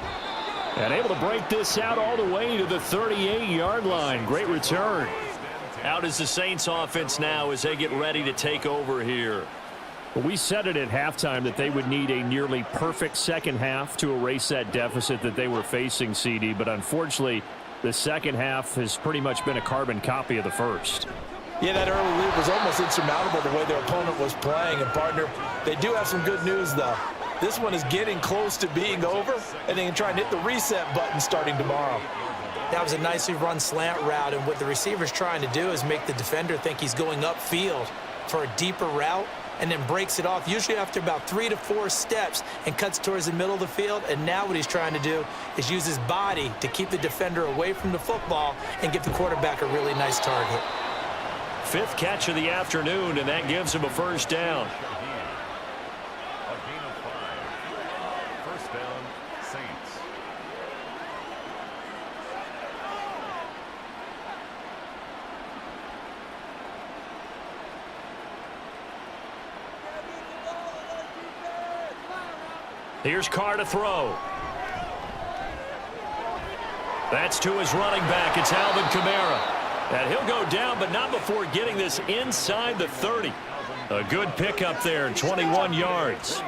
And able to break this out all the way to the 38-yard line. Great return. Out is the Saints offense now as they get ready to take over here. Well, we said it at halftime that they would need a nearly perfect second half to erase that deficit that they were facing, CD, but unfortunately the second half has pretty much been a carbon copy of the first. Yeah, that early lead was almost insurmountable the way their opponent was playing. And, partner, they do have some good news, though. This one is getting close to being over, and they can try and hit the reset button starting tomorrow. That was a nicely run slant route, and what the receiver's trying to do is make the defender think he's going upfield for a deeper route, and then breaks it off, usually after about 3 to 4 steps, and cuts towards the middle of the field. And now what he's trying to do is use his body to keep the defender away from the football and give the quarterback a really nice target. 5th catch of the afternoon, and that gives him a first down. A gain of 5. First down, Saints. Here's Carr to throw. That's to his running back. It's Alvin Kamara. And he'll go down, but not before getting this inside the 30. A good pickup there, 21 yards.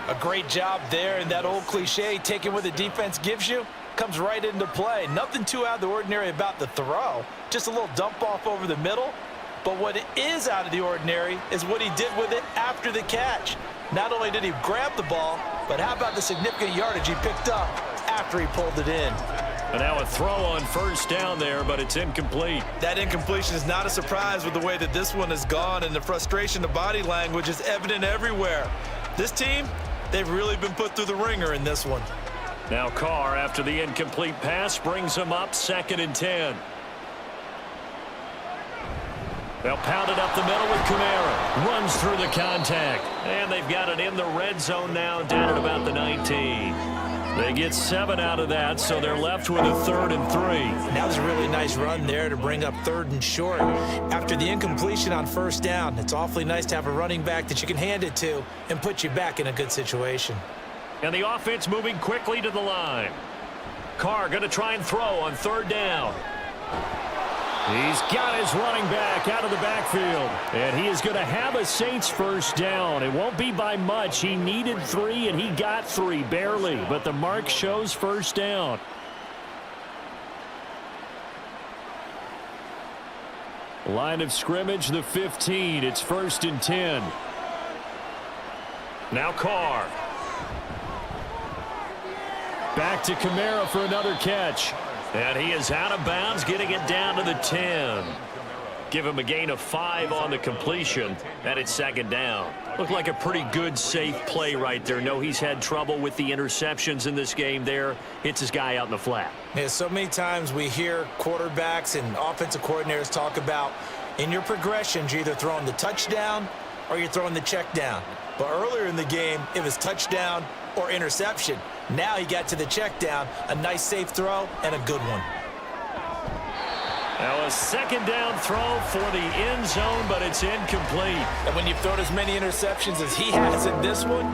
A great job there, and that old cliche, taking what the defense gives you, comes right into play. Nothing too out of the ordinary about the throw. Just a little dump off over the middle. But what is out of the ordinary is what he did with it after the catch. Not only did he grab the ball, but how about the significant yardage he picked up after he pulled it in? And now a throw on first down there, but it's incomplete. That incompletion is not a surprise with the way that this one has gone, and the frustration, the body language is evident everywhere. This team, they've really been put through the ringer in this one. Now Carr, after the incomplete pass, brings them up 2nd and 10. They'll pound it up the middle with Kamara. Runs through the contact. And they've got it in the red zone now, down at about the 19. They get 7 out of that, so they're left with a 3rd and 3. That was a really nice run there to bring up 3rd and short. After the incompletion on first down, it's awfully nice to have a running back that you can hand it to and put you back in a good situation. And the offense moving quickly to the line. Carr going to try and throw on 3rd down. He's got his running back out of the backfield. And he is going to have a Saints first down. It won't be by much. He needed 3, and he got 3, barely. But the mark shows first down. Line of scrimmage, the 15. It's 1st and 10. Now Carr. Back to Kamara for another catch. And he is out of bounds, getting it down to the 10. Give him a gain of 5 on the completion, and it's 2nd down. Looked like a pretty good, safe play right there. No, he's had trouble with the interceptions in this game there. Hits his guy out in the flat. Yeah, so many times we hear quarterbacks and offensive coordinators talk about in your progressions, you're either throwing the touchdown or you're throwing the check down. But earlier in the game, it was touchdown or interception. Now he got to the check down, a nice safe throw and a good one. Now a 2nd down throw for the end zone, but it's incomplete. And when you've thrown as many interceptions as he has in this one,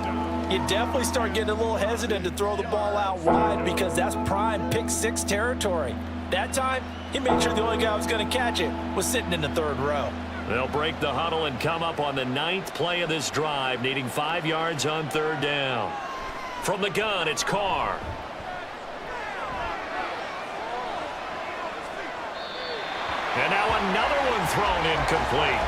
you definitely start getting a little hesitant to throw the ball out wide because that's prime pick 6 territory. That time, he made sure the only guy who was going to catch it was sitting in the 3rd row. They'll break the huddle and come up on the 9th play of this drive, needing 5 yards on 3rd down. From the gun, it's Carr. And now another one thrown incomplete.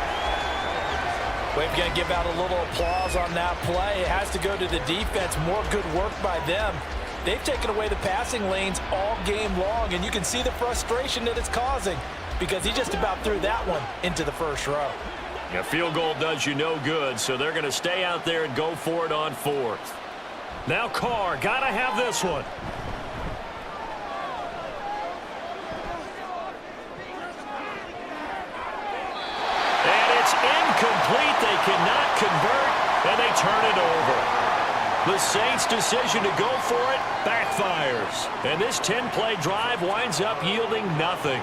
We're going to give out a little applause on that play. It has to go to the defense. More good work by them. They've taken away the passing lanes all game long, and you can see the frustration that it's causing because he just about threw that one into the 1st row. A field goal does you no good, so they're going to stay out there and go for it on 4th. Now Carr, got to have this one. And it's incomplete. They cannot convert, and they turn it over. The Saints' decision to go for it backfires. And this 10-play drive winds up yielding nothing.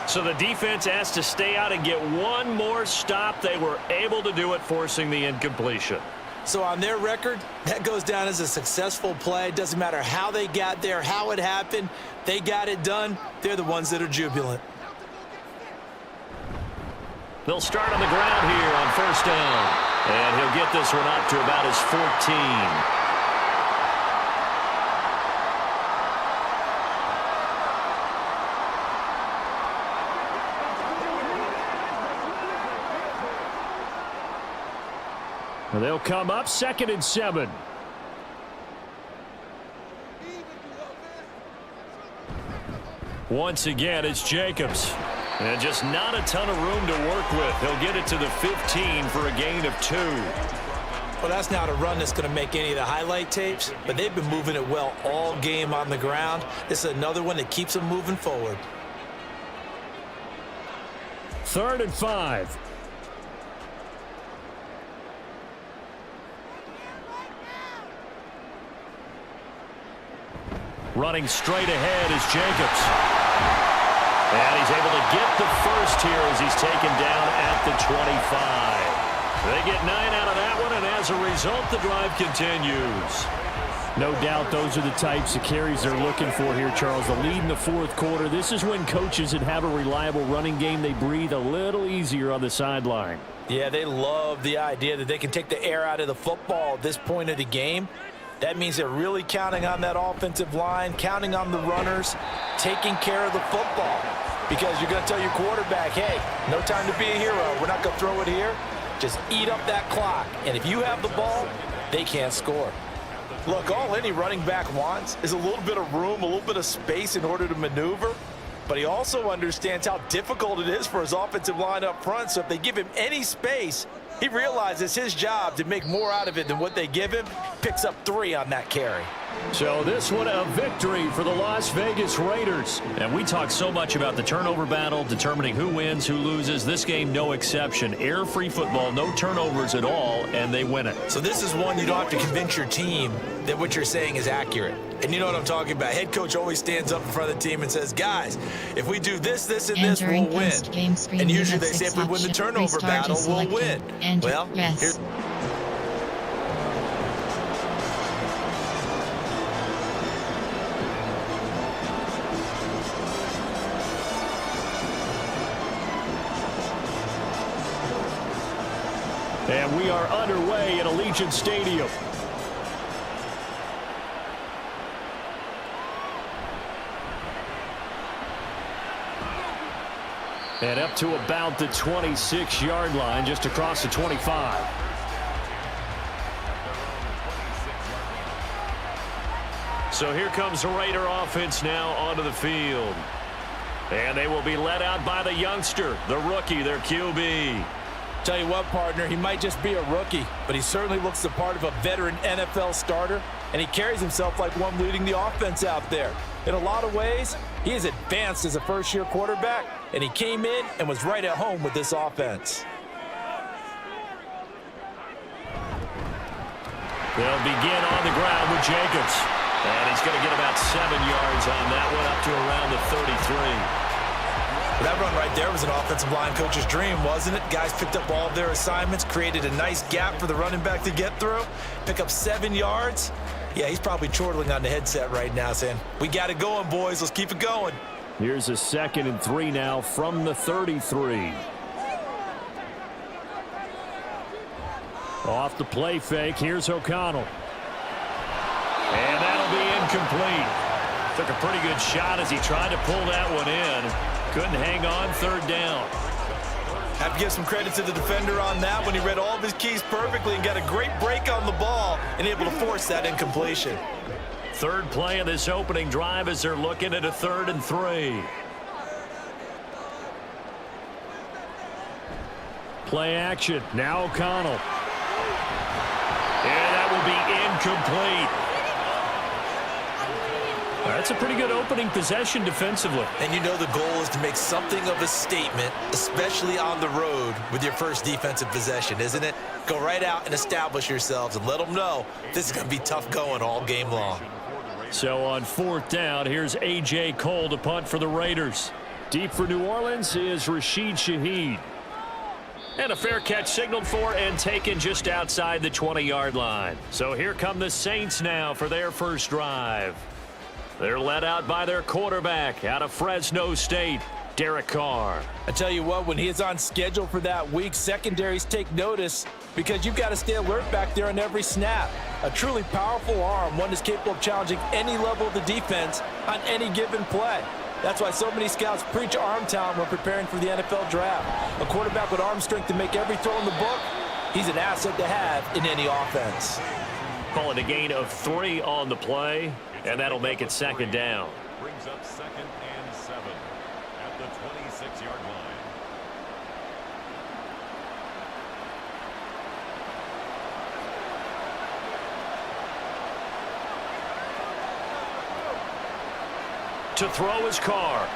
So the defense has to stay out and get one more stop. They were able to do it, forcing the incompletion. So on their record, that goes down as a successful play. Doesn't matter how they got there, how it happened. They got it done. They're the ones that are jubilant. They'll start on the ground here on 1st down. And he'll get this one up to about his 14. They'll come up 2nd and 7. Once again, it's Jacobs. And just not a ton of room to work with. He'll get it to the 15 for a gain of 2. Well, that's not a run that's going to make any of the highlight tapes, but they've been moving it well all game on the ground. This is another one that keeps them moving forward. 3rd and 5. Running straight ahead is Jacobs. And he's able to get the first here as he's taken down at the 25. They get 9 out of that one, and as a result, the drive continues. No doubt those are the types of carries they're looking for here, Charles. The lead in the 4th quarter. This is when coaches that have a reliable running game, they breathe a little easier on the sideline. Yeah, they love the idea that they can take the air out of the football at this point of the game. That means they're really counting on that offensive line, counting on the runners, taking care of the football. Because you're going to tell your quarterback, hey, no time to be a hero. We're not going to throw it here. Just eat up that clock. And if you have the ball, they can't score. Look, all any running back wants is a little bit of room, a little bit of space in order to maneuver. But he also understands how difficult it is for his offensive line up front. So if they give him any space, he realizes his job to make more out of it than what they give him. Picks up 3 on that carry. So this one a victory for the Las Vegas Raiders. And we talk so much about the turnover battle, determining who wins, who loses. This game, no exception. Air-free football, no turnovers at all, and they win it. So this is one you don't have to convince your team that what you're saying is accurate. And you know what I'm talking about. Head coach always stands up in front of the team and says, guys, if we do this, this, and this, we'll win. And usually they say if we win the turnover battle, we'll win. Well, here's... And we are underway at Allegiant Stadium. And up to about the 26-yard line, just across the 25. So here comes the Raider offense now onto the field. And they will be led out by the youngster, the rookie, their QB. Tell you what, partner, he might just be a rookie, but he certainly looks the part of a veteran NFL starter, and he carries himself like one leading the offense out there. In a lot of ways, he is advanced as a first-year quarterback, and he came in and was right at home with this offense. They'll begin on the ground with Jacobs. And he's going to get about 7 yards on that one, up to around the 33. That run right there was an offensive line coach's dream, wasn't it? Guys picked up all of their assignments, created a nice gap for the running back to get through, pick up 7 yards. Yeah, he's probably chortling on the headset right now saying, we got it going, boys. Let's keep it going. Here's a 2nd and 3 now from the 33. Off the play fake, here's O'Connell. And that'll be incomplete. Took a pretty good shot as he tried to pull that one in. Couldn't hang on, 3rd down. Have to give some credit to the defender on that when he read all of his keys perfectly and got a great break on the ball and able to force that incompletion. 3rd play of this opening drive as they're looking at a 3rd and 3. Play action. Now O'Connell. And that will be incomplete. That's a pretty good opening possession defensively. And you know the goal is to make something of a statement, especially on the road with your first defensive possession, isn't it? Go right out and establish yourselves and let them know this is going to be tough going all game long. So on 4th down, here's A.J. Cole to punt for the Raiders. Deep for New Orleans is Rashid Shaheed. And a fair catch signaled for and taken just outside the 20-yard line. So here come the Saints now for their first drive. They're led out by their quarterback out of Fresno State, Derek Carr. I tell you what, when he is on schedule for that week, secondaries take notice because you've got to stay alert back there on every snap. A truly powerful arm, one that's capable of challenging any level of the defense on any given play. That's why so many scouts preach arm talent when preparing for the NFL draft. A quarterback with arm strength to make every throw in the book, he's an asset to have in any offense. Call it a gain of 3 on the play, and that'll make it 2nd down. Brings up 2nd and 7 at the 26-yard line. To throw his Carr.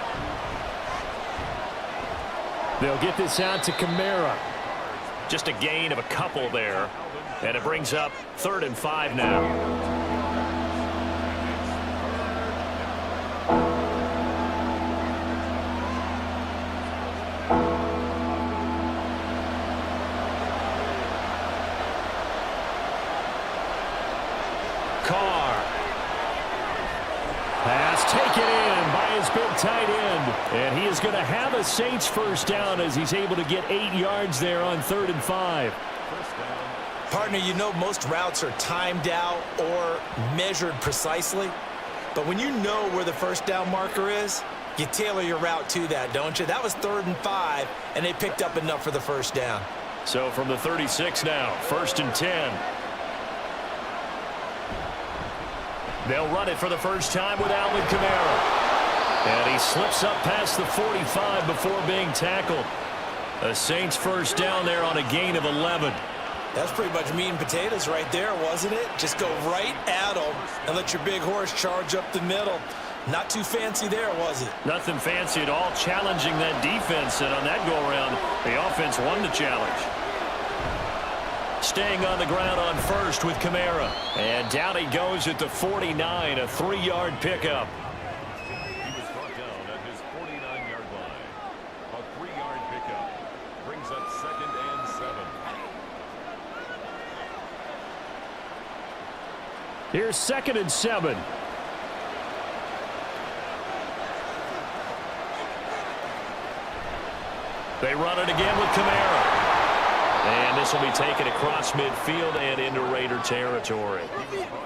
They'll get this out to Kamara. Just a gain of a couple there. And it brings up 3rd and 5 now. Carr. Pass taken in by his big tight end. And he is going to have a Saints first down as he's able to get 8 yards there on 3rd and 5. Partner, you know most routes are timed out or measured precisely. But when you know where the first down marker is, you tailor your route to that, don't you? That was 3rd and 5, and they picked up enough for the first down. So from the 36 now, 1st and 10. They'll run it for the first time with Alvin Kamara. And he slips up past the 45 before being tackled. A Saints first down there on a gain of 11. That's pretty much meat and potatoes right there, wasn't it? Just go right at them and let your big horse charge up the middle. Not too fancy there, was it? Nothing fancy at all, challenging that defense. And on that go-around, the offense won the challenge. Staying on the ground on first with Kamara. And down he goes at the 49, a 3-yard pickup. He was brought down at his 49-yard line. A 3-yard pickup brings up 2nd and 7. Here's 2nd and 7. They run it again with Kamara. And this will be taken across midfield and into Raider territory.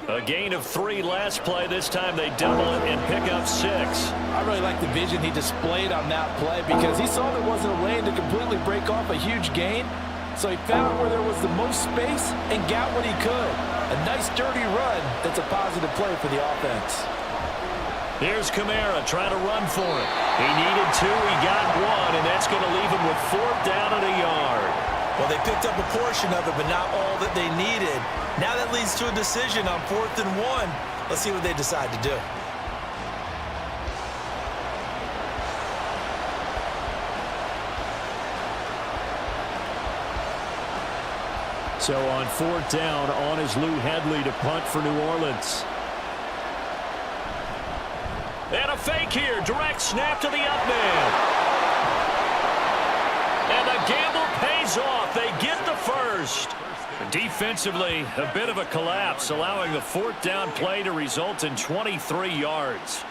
A gain of 3 last play. This time they double it and pick up 6. I really like the vision he displayed on that play because he saw there wasn't a lane to completely break off a huge gain. So he found where there was the most space and got what he could. A nice dirty run that's a positive play for the offense. Here's Kamara trying to run for it. He needed 2, he got 1, and that's going to leave him with 4th down and a yard. Well, they picked up a portion of it, but not all that they needed. Now that leads to a decision on 4th and 1. Let's see what they decide to do. So on 4th down, on is Lou Hedley to punt for New Orleans. And a fake here. Direct snap to the up man. And the gamble pays off. They get the first. Defensively, a bit of a collapse, allowing the 4th down play to result in 23 yards.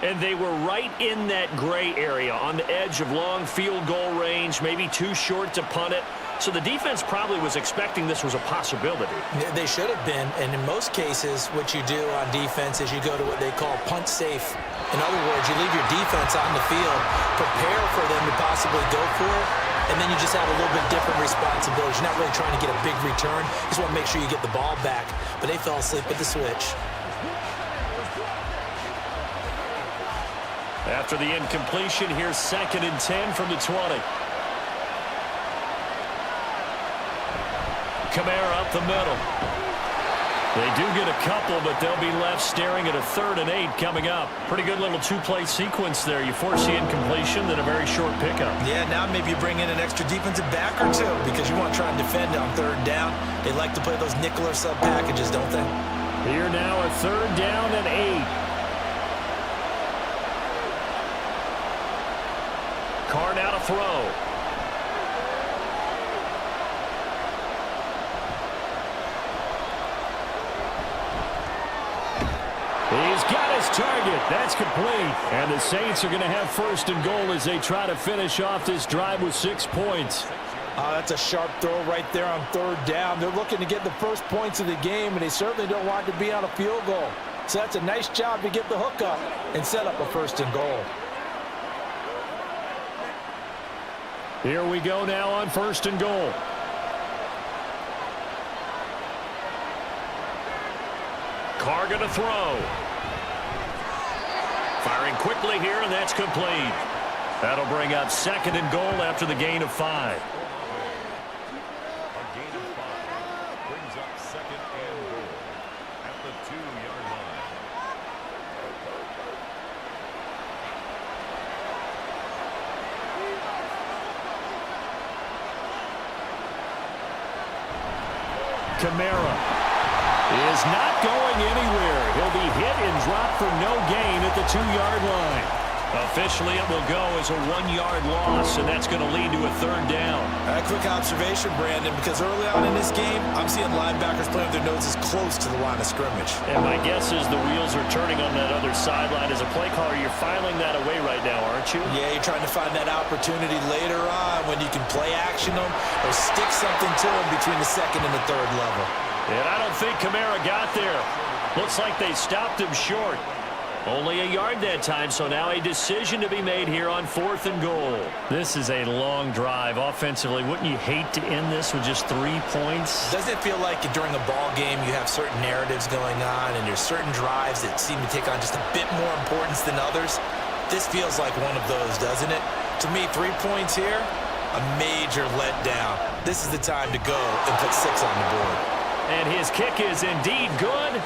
And they were right in that gray area on the edge of long field goal range, maybe too short to punt it. So the defense probably was expecting this was a possibility. They should have been, and in most cases, what you do on defense is you go to what they call punt safe. In other words, you leave your defense on the field, prepare for them to possibly go for it, and then you just have a little bit different responsibilities. You're not really trying to get a big return. You just want to make sure you get the ball back. But they fell asleep at the switch. After the incompletion, here's 2nd and 10 from the 20. Kamara up the middle. They do get a couple, but they'll be left staring at a 3rd and 8 coming up. Pretty good little 2-play sequence there. You force the incompletion, then a very short pickup. Yeah, now maybe you bring in an extra defensive back or 2 because you want to try and defend on 3rd down. They like to play those nickel or sub packages, don't they? Here now a 3rd down and 8. Carr now to throw. He's got his target. That's complete. And the Saints are going to have 1st and goal as they try to finish off this drive with 6 points. That's a sharp throw right there on 3rd down. They're looking to get the first points of the game, and they certainly don't want to be on a field goal. So that's a nice job to get the hook up and set up a 1st and goal. Here we go now on 1st and goal. Carr going to throw. Firing quickly here, and that's complete. That'll bring up 2nd and goal after the gain of 5. A gain of 5 brings up 2nd and goal at the 2-yard line. Kamara is not going anywhere. He'll be hit and dropped for no gain at the 2-yard line. Officially, it will go as a 1-yard loss, and that's going to lead to a 3rd down. A quick observation, Brandon, because early on in this game, I'm seeing linebackers playing with their noses close to the line of scrimmage. And my guess is the wheels are turning on that other sideline. As a play caller, you're filing that away right now, aren't you? Yeah, you're trying to find that opportunity later on when you can play action them or stick something to them between the 2nd and the 3rd level. And I don't think Kamara got there. Looks like they stopped him short. Only a yard that time, so now a decision to be made here on 4th and goal. This is a long drive offensively. Wouldn't you hate to end this with just 3 points? Doesn't it feel like during a ball game you have certain narratives going on and there's certain drives that seem to take on just a bit more importance than others? This feels like one of those, doesn't it? To me, 3 points here, a major letdown. This is the time to go and put 6 on the board. And his kick is indeed good.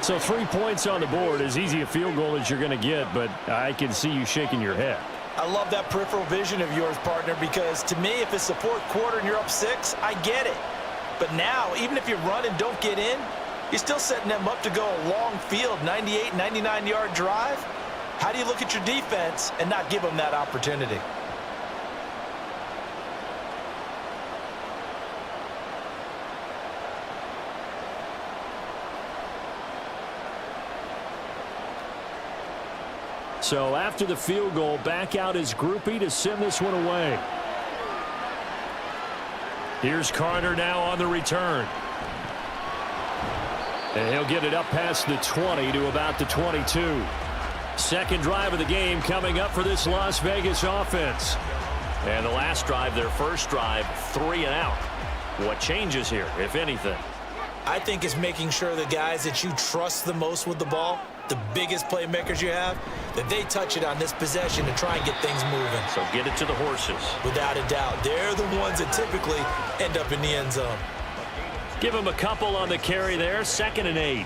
So 3 points on the board, as easy a field goal as you're going to get, but I can see you shaking your head. I love that peripheral vision of yours, partner, because to me, if it's the 4th quarter and you're up 6, I get it. But now, even if you run and don't get in, you're still setting them up to go a long field, 98, 99-yard drive. How do you look at your defense and not give them that opportunity? So after the field goal, back out his groupie to send this one away. Here's Carter now on the return. And he'll get it up past the 20 to about the 22. Second drive of the game coming up for this Las Vegas offense. And the last drive, their first drive, 3 and out. What changes here, if anything? I think it's making sure the guys that you trust the most with the ball, the biggest playmakers you have, that they touch it on this possession to try and get things moving. So get it to the horses. Without a doubt. They're the ones that typically end up in the end zone. Give him a couple on the carry there, 2nd and 8.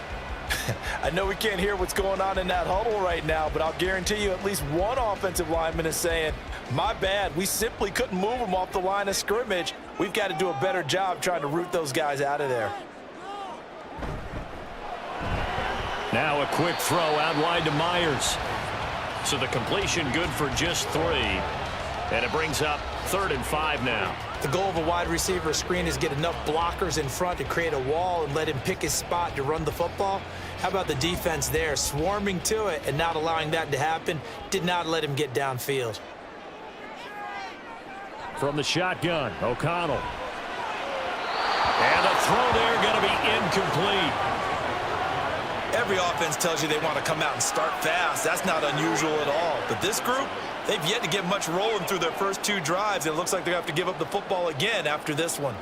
I know we can't hear what's going on in that huddle right now, but I'll guarantee you at least one offensive lineman is saying, my bad, we simply couldn't move them off the line of scrimmage. We've got to do a better job trying to root those guys out of there. Now a quick throw out wide to Myers. So the completion good for just 3. And it brings up 3rd and 5 now. The goal of a wide receiver screen is get enough blockers in front to create a wall and let him pick his spot to run the football. How about the defense there, swarming to it and not allowing that to happen? Did not let him get downfield. From the shotgun, O'Connell. And the throw there going to be incomplete. Every offense tells you they want to come out and start fast. That's not unusual at all. But this group, they've yet to get much rolling through their first 2 drives. It looks like they have to give up the football again after this one.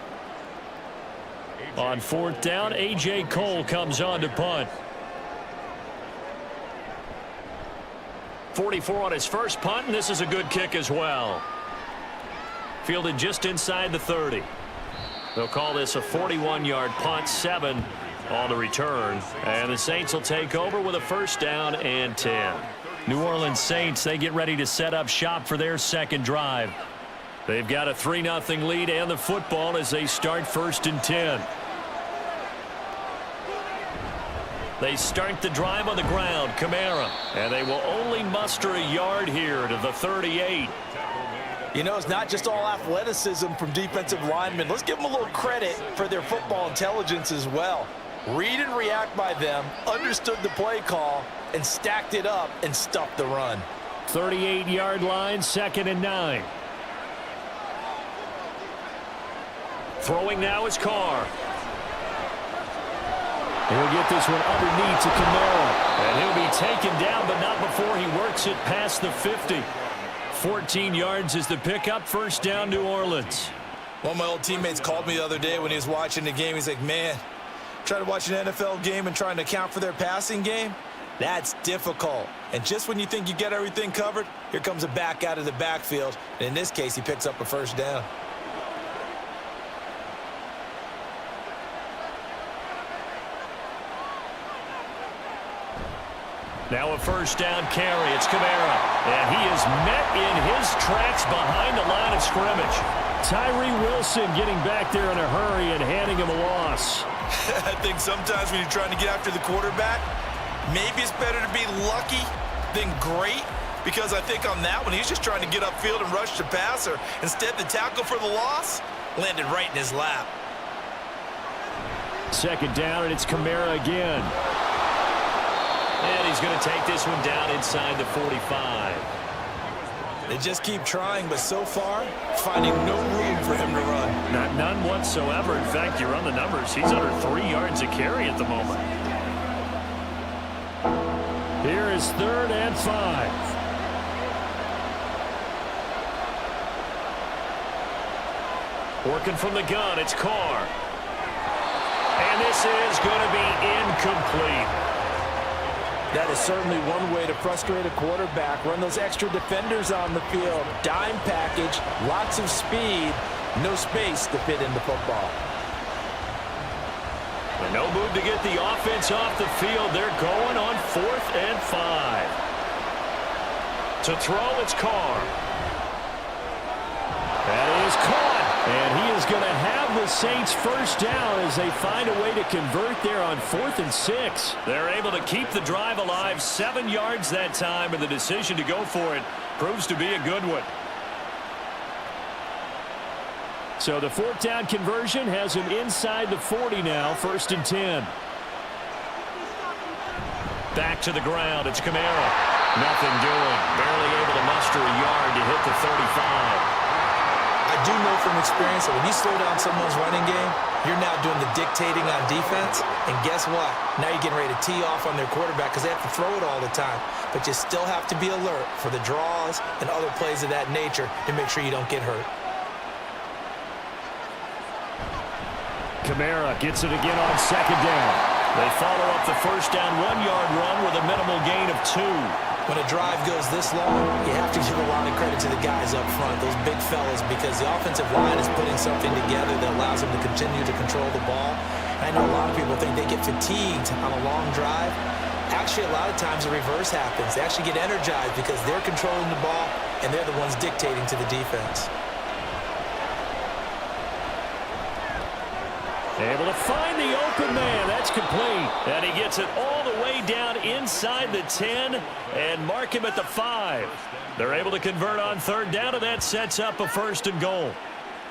On 4th down, A.J. Cole comes on to punt. 44 on his first punt, and this is a good kick as well. Fielded just inside the 30. They'll call this a 41-yard punt, 7 on the return. And the Saints will take over with a 1st down and 10. New Orleans Saints, they get ready to set up shop for their second drive. They've got a 3-0 lead and the football as they start 1st and 10. They start the drive on the ground, Kamara, and they will only muster a yard here to the 38. You know, it's not just all athleticism from defensive linemen. Let's give them a little credit for their football intelligence as well. Read and react by them, understood the play call, and stacked it up and stuffed the run. 38-yard line, 2nd and 9. Throwing now is Carr. He'll get this one underneath to Kamara. And he'll be taken down, but not before he works it past the 50. 14 yards is the pickup, 1st down, New Orleans. One of my old teammates called me the other day when he was watching the game. He's like, man, trying to watch an NFL game and trying to account for their passing game, that's difficult. And just when you think you get everything covered, here comes a back out of the backfield. And in this case, he picks up a 1st down. Now a 1st down carry. It's Kamara. And he is met in his tracks behind the line of scrimmage. Tyree Wilson getting back there in a hurry and handing him a loss. I think sometimes when you're trying to get after the quarterback, maybe it's better to be lucky than great, because I think on that one, he's just trying to get upfield and rush the passer. Instead, the tackle for the loss landed right in his lap. 2nd down, and it's Kamara again. And he's going to take this one down inside the 45. They just keep trying, but so far, finding no room for him to run. None whatsoever. In fact, you run the numbers. He's under 3 yards a carry at the moment. Here is 3rd and 5. Working from the gun, it's Carr. And this is going to be incomplete. That is certainly one way to frustrate a quarterback. Run those extra defenders on the field. Dime package, lots of speed, no space to fit in the football. And no move to get the offense off the field. They're going on 4th and 5. To throw, it's Carr. That is caught. And he is going to have the Saints first down as they find a way to convert there on 4th and 6. They're able to keep the drive alive, 7 yards that time, and the decision to go for it proves to be a good one. So the 4th down conversion has him inside the 40 now, 1st and 10. Back to the ground, it's Kamara. Nothing doing, barely able to muster a yard to hit the 35. I do know from experience that when you slow down someone's running game, you're now doing the dictating on defense. And guess what? Now you're getting ready to tee off on their quarterback because they have to throw it all the time. But you still have to be alert for the draws and other plays of that nature to make sure you don't get hurt. Kamara gets it again on 2nd down. They follow up the first down 1-yard run with a minimal gain of 2. When a drive goes this long, you have to give a lot of credit to the guys up front, those big fellas, because the offensive line is putting something together that allows them to continue to control the ball. I know a lot of people think they get fatigued on a long drive. Actually, a lot of times the reverse happens. They actually get energized because they're controlling the ball and they're the ones dictating to the defense. Able to find the open man. That's complete. And he gets it all the way down inside the 10 and mark him at the 5. They're able to convert on 3rd down, and that sets up a 1st and goal.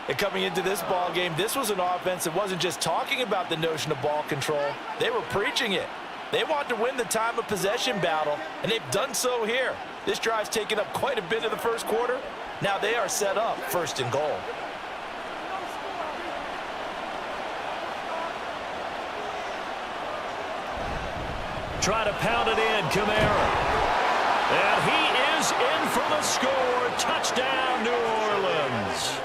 And coming into this ball game, this was an offense that wasn't just talking about the notion of ball control. They were preaching it. They want to win the time of possession battle, and they've done so here. This drive's taken up quite a bit of the first quarter. Now they are set up 1st and goal. Try to pound it in, Kamara. And he is in for the score. Touchdown, New Orleans.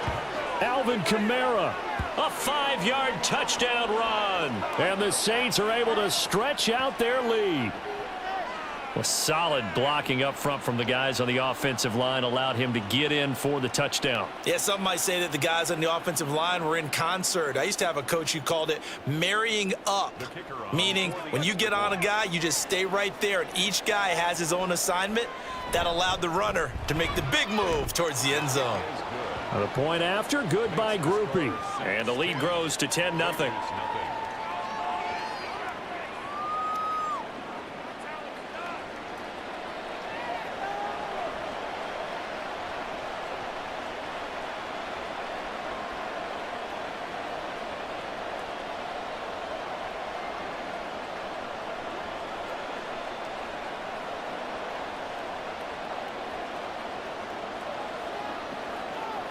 Alvin Kamara. A 5-yard touchdown run. And the Saints are able to stretch out their lead. Well, solid blocking up front from the guys on the offensive line allowed him to get in for the touchdown. Yeah, some might say that the guys on the offensive line were in concert. I used to have a coach who called it marrying up, meaning when you get on a guy, you just stay right there, and each guy has his own assignment. That allowed the runner to make the big move towards the end zone. The point after, good by grouping. And the lead grows to 10-0.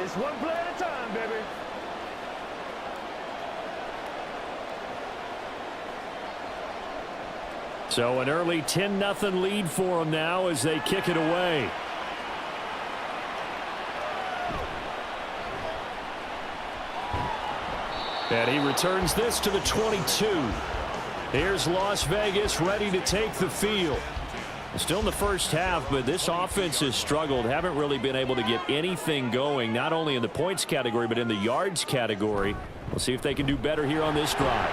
It's one play at a time, baby. So an early 10-0 lead for them now as they kick it away. And he returns this to the 22. Here's Las Vegas ready to take the field. Still in the first half, but this offense has struggled. Haven't really been able to get anything going, not only in the points category, but in the yards category. We'll see if they can do better here on this drive.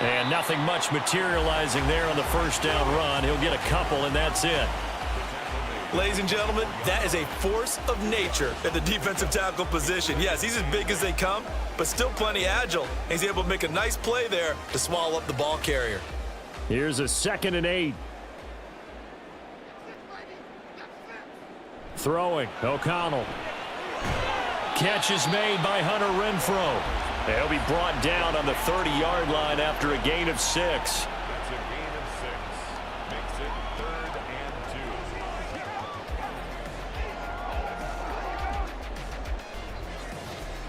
And nothing much materializing there on the first down run. He'll get a couple, and that's it. Ladies and gentlemen, that is a force of nature at the defensive tackle position. Yes, he's as big as they come, but still plenty agile. He's able to make a nice play there to swallow up the ball carrier. Here's a 2nd and 8. Throwing, O'Connell. Catch is made by Hunter Renfrow. He'll be brought down on the 30-yard line after a gain of 6. That's a gain of 6. Makes it 3rd and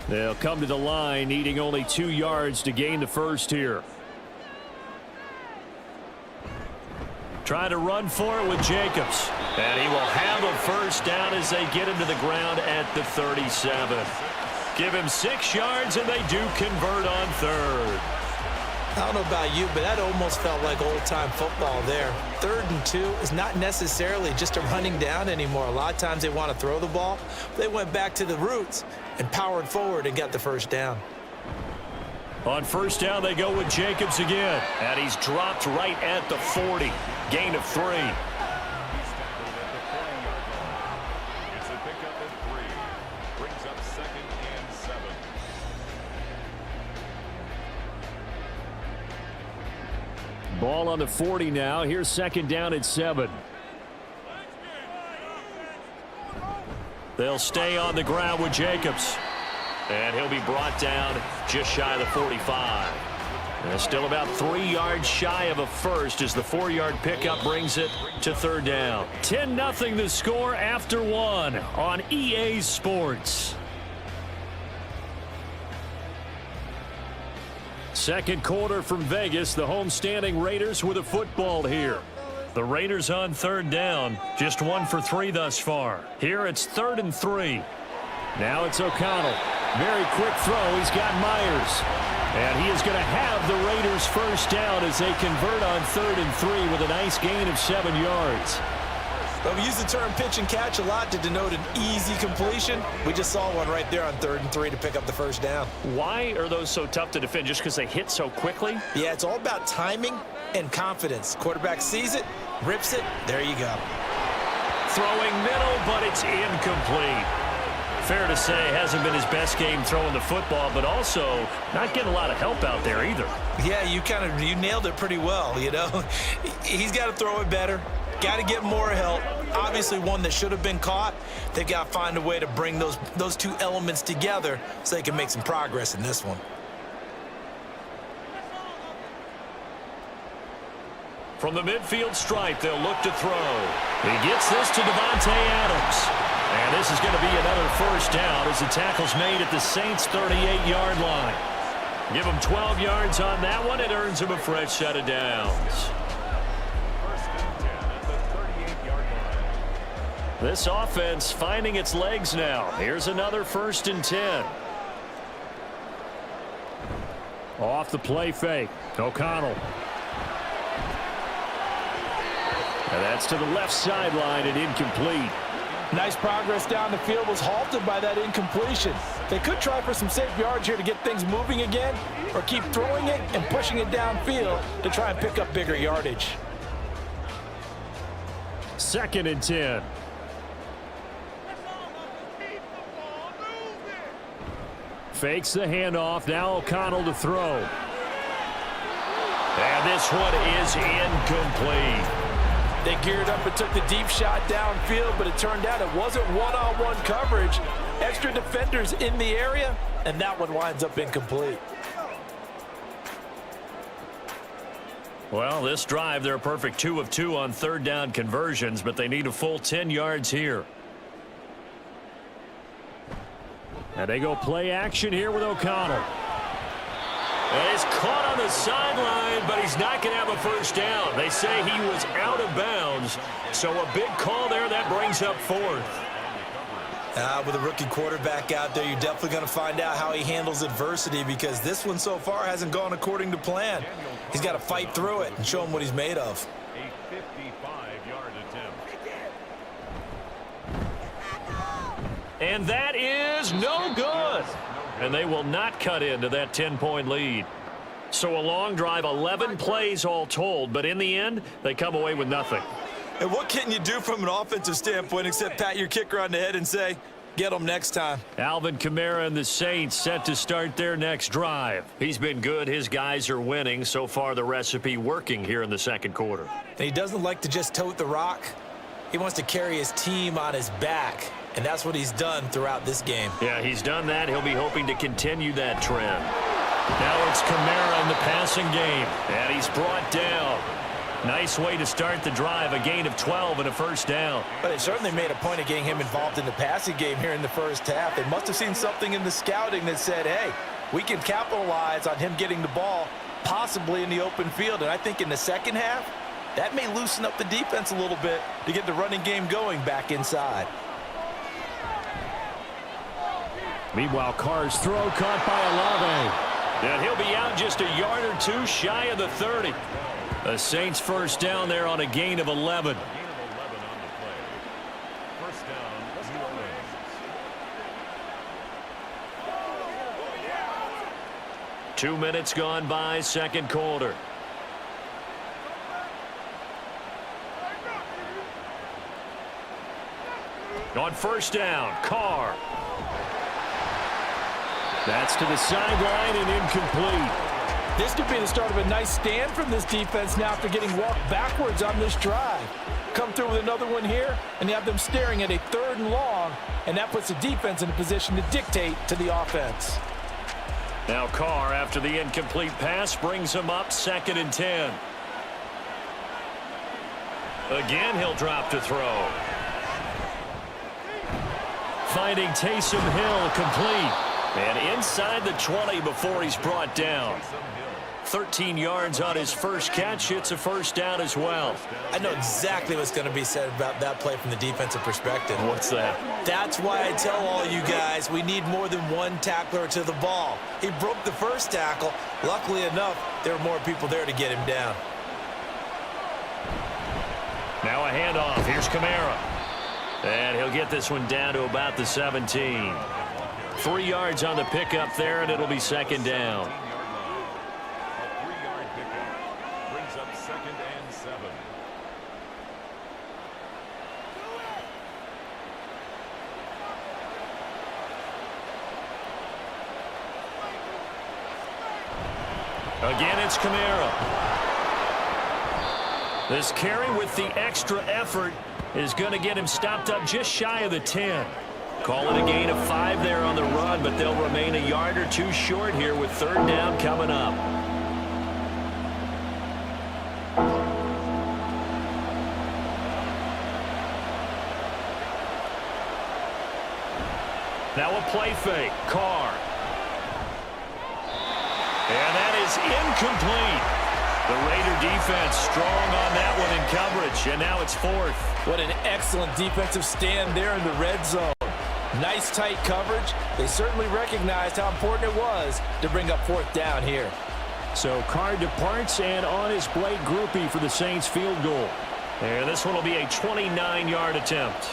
2. They'll come to the line needing only 2 yards to gain the first here. Trying to run for it with Jacobs. And he will have a first down as they get into the ground at the 37. Give him 6 yards, and they do convert on third. I don't know about you, but that almost felt like old-time football there. 3rd and 2 is not necessarily just a running down anymore. A lot of times they want to throw the ball. They went back to the roots and powered forward and got the first down. On first down, they go with Jacobs again. And he's dropped right at the 40. Gain of 3. It's a pickup at 3. Brings up 2nd and 7. Ball on the 40 now. Here's 2nd down at 7. They'll stay on the ground with Jacobs. And he'll be brought down just shy of the 45. And still about 3 yards shy of a first as the 4-yard pickup brings it to 3rd down. 10-0 the score after 1 on EA Sports. Second quarter from Vegas. The homestanding Raiders with a football here. The Raiders on 3rd down. Just 1 for 3 thus far. Here it's 3rd and 3. Now it's O'Connell. Very quick throw. He's got Myers. And he is going to have the Raiders first down as they convert on 3rd and 3 with a nice gain of 7 yards. Well, we use the term pitch and catch a lot to denote an easy completion. We just saw one right there on 3rd and 3 to pick up the first down. Why are those so tough to defend? Just because they hit so quickly? Yeah, it's all about timing and confidence. Quarterback sees it, rips it, there you go. Throwing middle, but it's incomplete. Fair to say, hasn't been his best game throwing the football, but also not getting a lot of help out there either. Yeah, you nailed it pretty well, you know. He's got to throw it better. Got to get more help. Obviously one that should have been caught. They've got to find a way to bring those two elements together so they can make some progress in this one. From the midfield stripe, they'll look to throw. He gets this to Devontae Adams. And this is going to be another first down as the tackle's made at the Saints' 38-yard line. Give him 12 yards on that one. It earns him a fresh set of downs. This offense finding its legs now. Here's another 1st and 10. Off the play fake. O'Connell. And that's to the left sideline and incomplete. Nice progress down the field was halted by that incompletion. They could try for some safe yards here to get things moving again, or keep throwing it and pushing it downfield to try and pick up bigger yardage. 2nd and 10. Fakes the handoff. Now O'Connell to throw. And this one is incomplete. They geared up and took the deep shot downfield, but it turned out it wasn't one-on-one coverage. Extra defenders in the area, and that one winds up incomplete. Well, this drive, they're a perfect 2 of 2 on 3rd down conversions, but they need a full 10 yards here. And they go play action here with O'Connell. And he's caught on the sideline, but he's not going to have a first down. They say he was out of bounds, so a big call there that brings up 4th. With a rookie quarterback out there, you're definitely going to find out how he handles adversity, because this one so far hasn't gone according to plan. He's got to fight through it and show him what he's made of. A 55-yard attempt. And that is no good. And they will not cut into that 10-point lead. So a long drive, 11 plays all told, but in the end, they come away with nothing. And what can you do from an offensive standpoint except pat your kicker on the head and say, get them next time? Alvin Kamara and the Saints set to start their next drive. He's been good. His guys are winning. So far, the recipe working here in the 2nd quarter. And he doesn't like to just tote the rock. He wants to carry his team on his back. And that's what he's done throughout this game. Yeah, he's done that. He'll be hoping to continue that trend. Now it's Kamara in the passing game. And he's brought down. Nice way to start the drive. A gain of 12 and a first down. But they certainly made a point of getting him involved in the passing game here in the first half. They must have seen something in the scouting that said, hey, we can capitalize on him getting the ball possibly in the open field. And I think in the second half, That may loosen up the defense a little bit to get the running game going back inside. Meanwhile, Carr's throw caught by Olave. And he'll be out just a yard or two shy of the 30. The Saints first down there on a gain of 11. Gain of 11 on the play. First down, New Orleans. Two minutes gone by, second quarter. On first down, Carr. That's to the sideline and incomplete. This could be the start of a nice stand from this defense now after getting walked backwards on this drive. Come through with another one here, and you have them staring at a 3rd and long, and that puts the defense in a position to dictate to the offense. Now Carr, after the incomplete pass, brings him up 2nd and 10. Again, he'll drop to throw. Finding Taysom Hill complete. And inside the 20 before he's brought down. 13 yards on his first catch. It's a first down as well. I know exactly what's going to be said about that play from the defensive perspective. What's that? That's why I tell all you guys we need more than one tackler to the ball. He broke the first tackle. Luckily enough, there were more people there to get him down. Now a handoff. Here's Kamara. And he'll get this one down to about the 17. 3 yards on the pickup there, and it'll be second down. A 3-yard pickup brings up 2nd and 7. Again, it's Kamara. This carry with the extra effort is going to get him stopped up just shy of the 10. Call it a gain of 5 there on the run, but they'll remain a yard or two short here with 3rd down coming up. Now a play fake. Carr. And that is incomplete. The Raider defense strong on that one in coverage, and now it's 4th. What an excellent defensive stand there in the red zone. Nice tight coverage. They certainly recognized how important it was to bring up 4th down here. So Carr departs and on his Blake groupie for the Saints field goal. And this one will be a 29-yard attempt.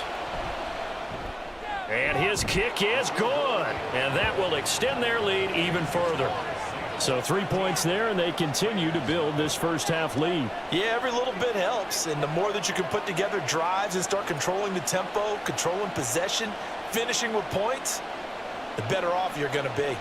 And his kick is good. And that will extend their lead even further. So 3 points there, and they continue to build this first half lead. Yeah, every little bit helps. And the more that you can put together drives and start controlling the tempo, controlling possession, finishing with points, the better off you're going to be.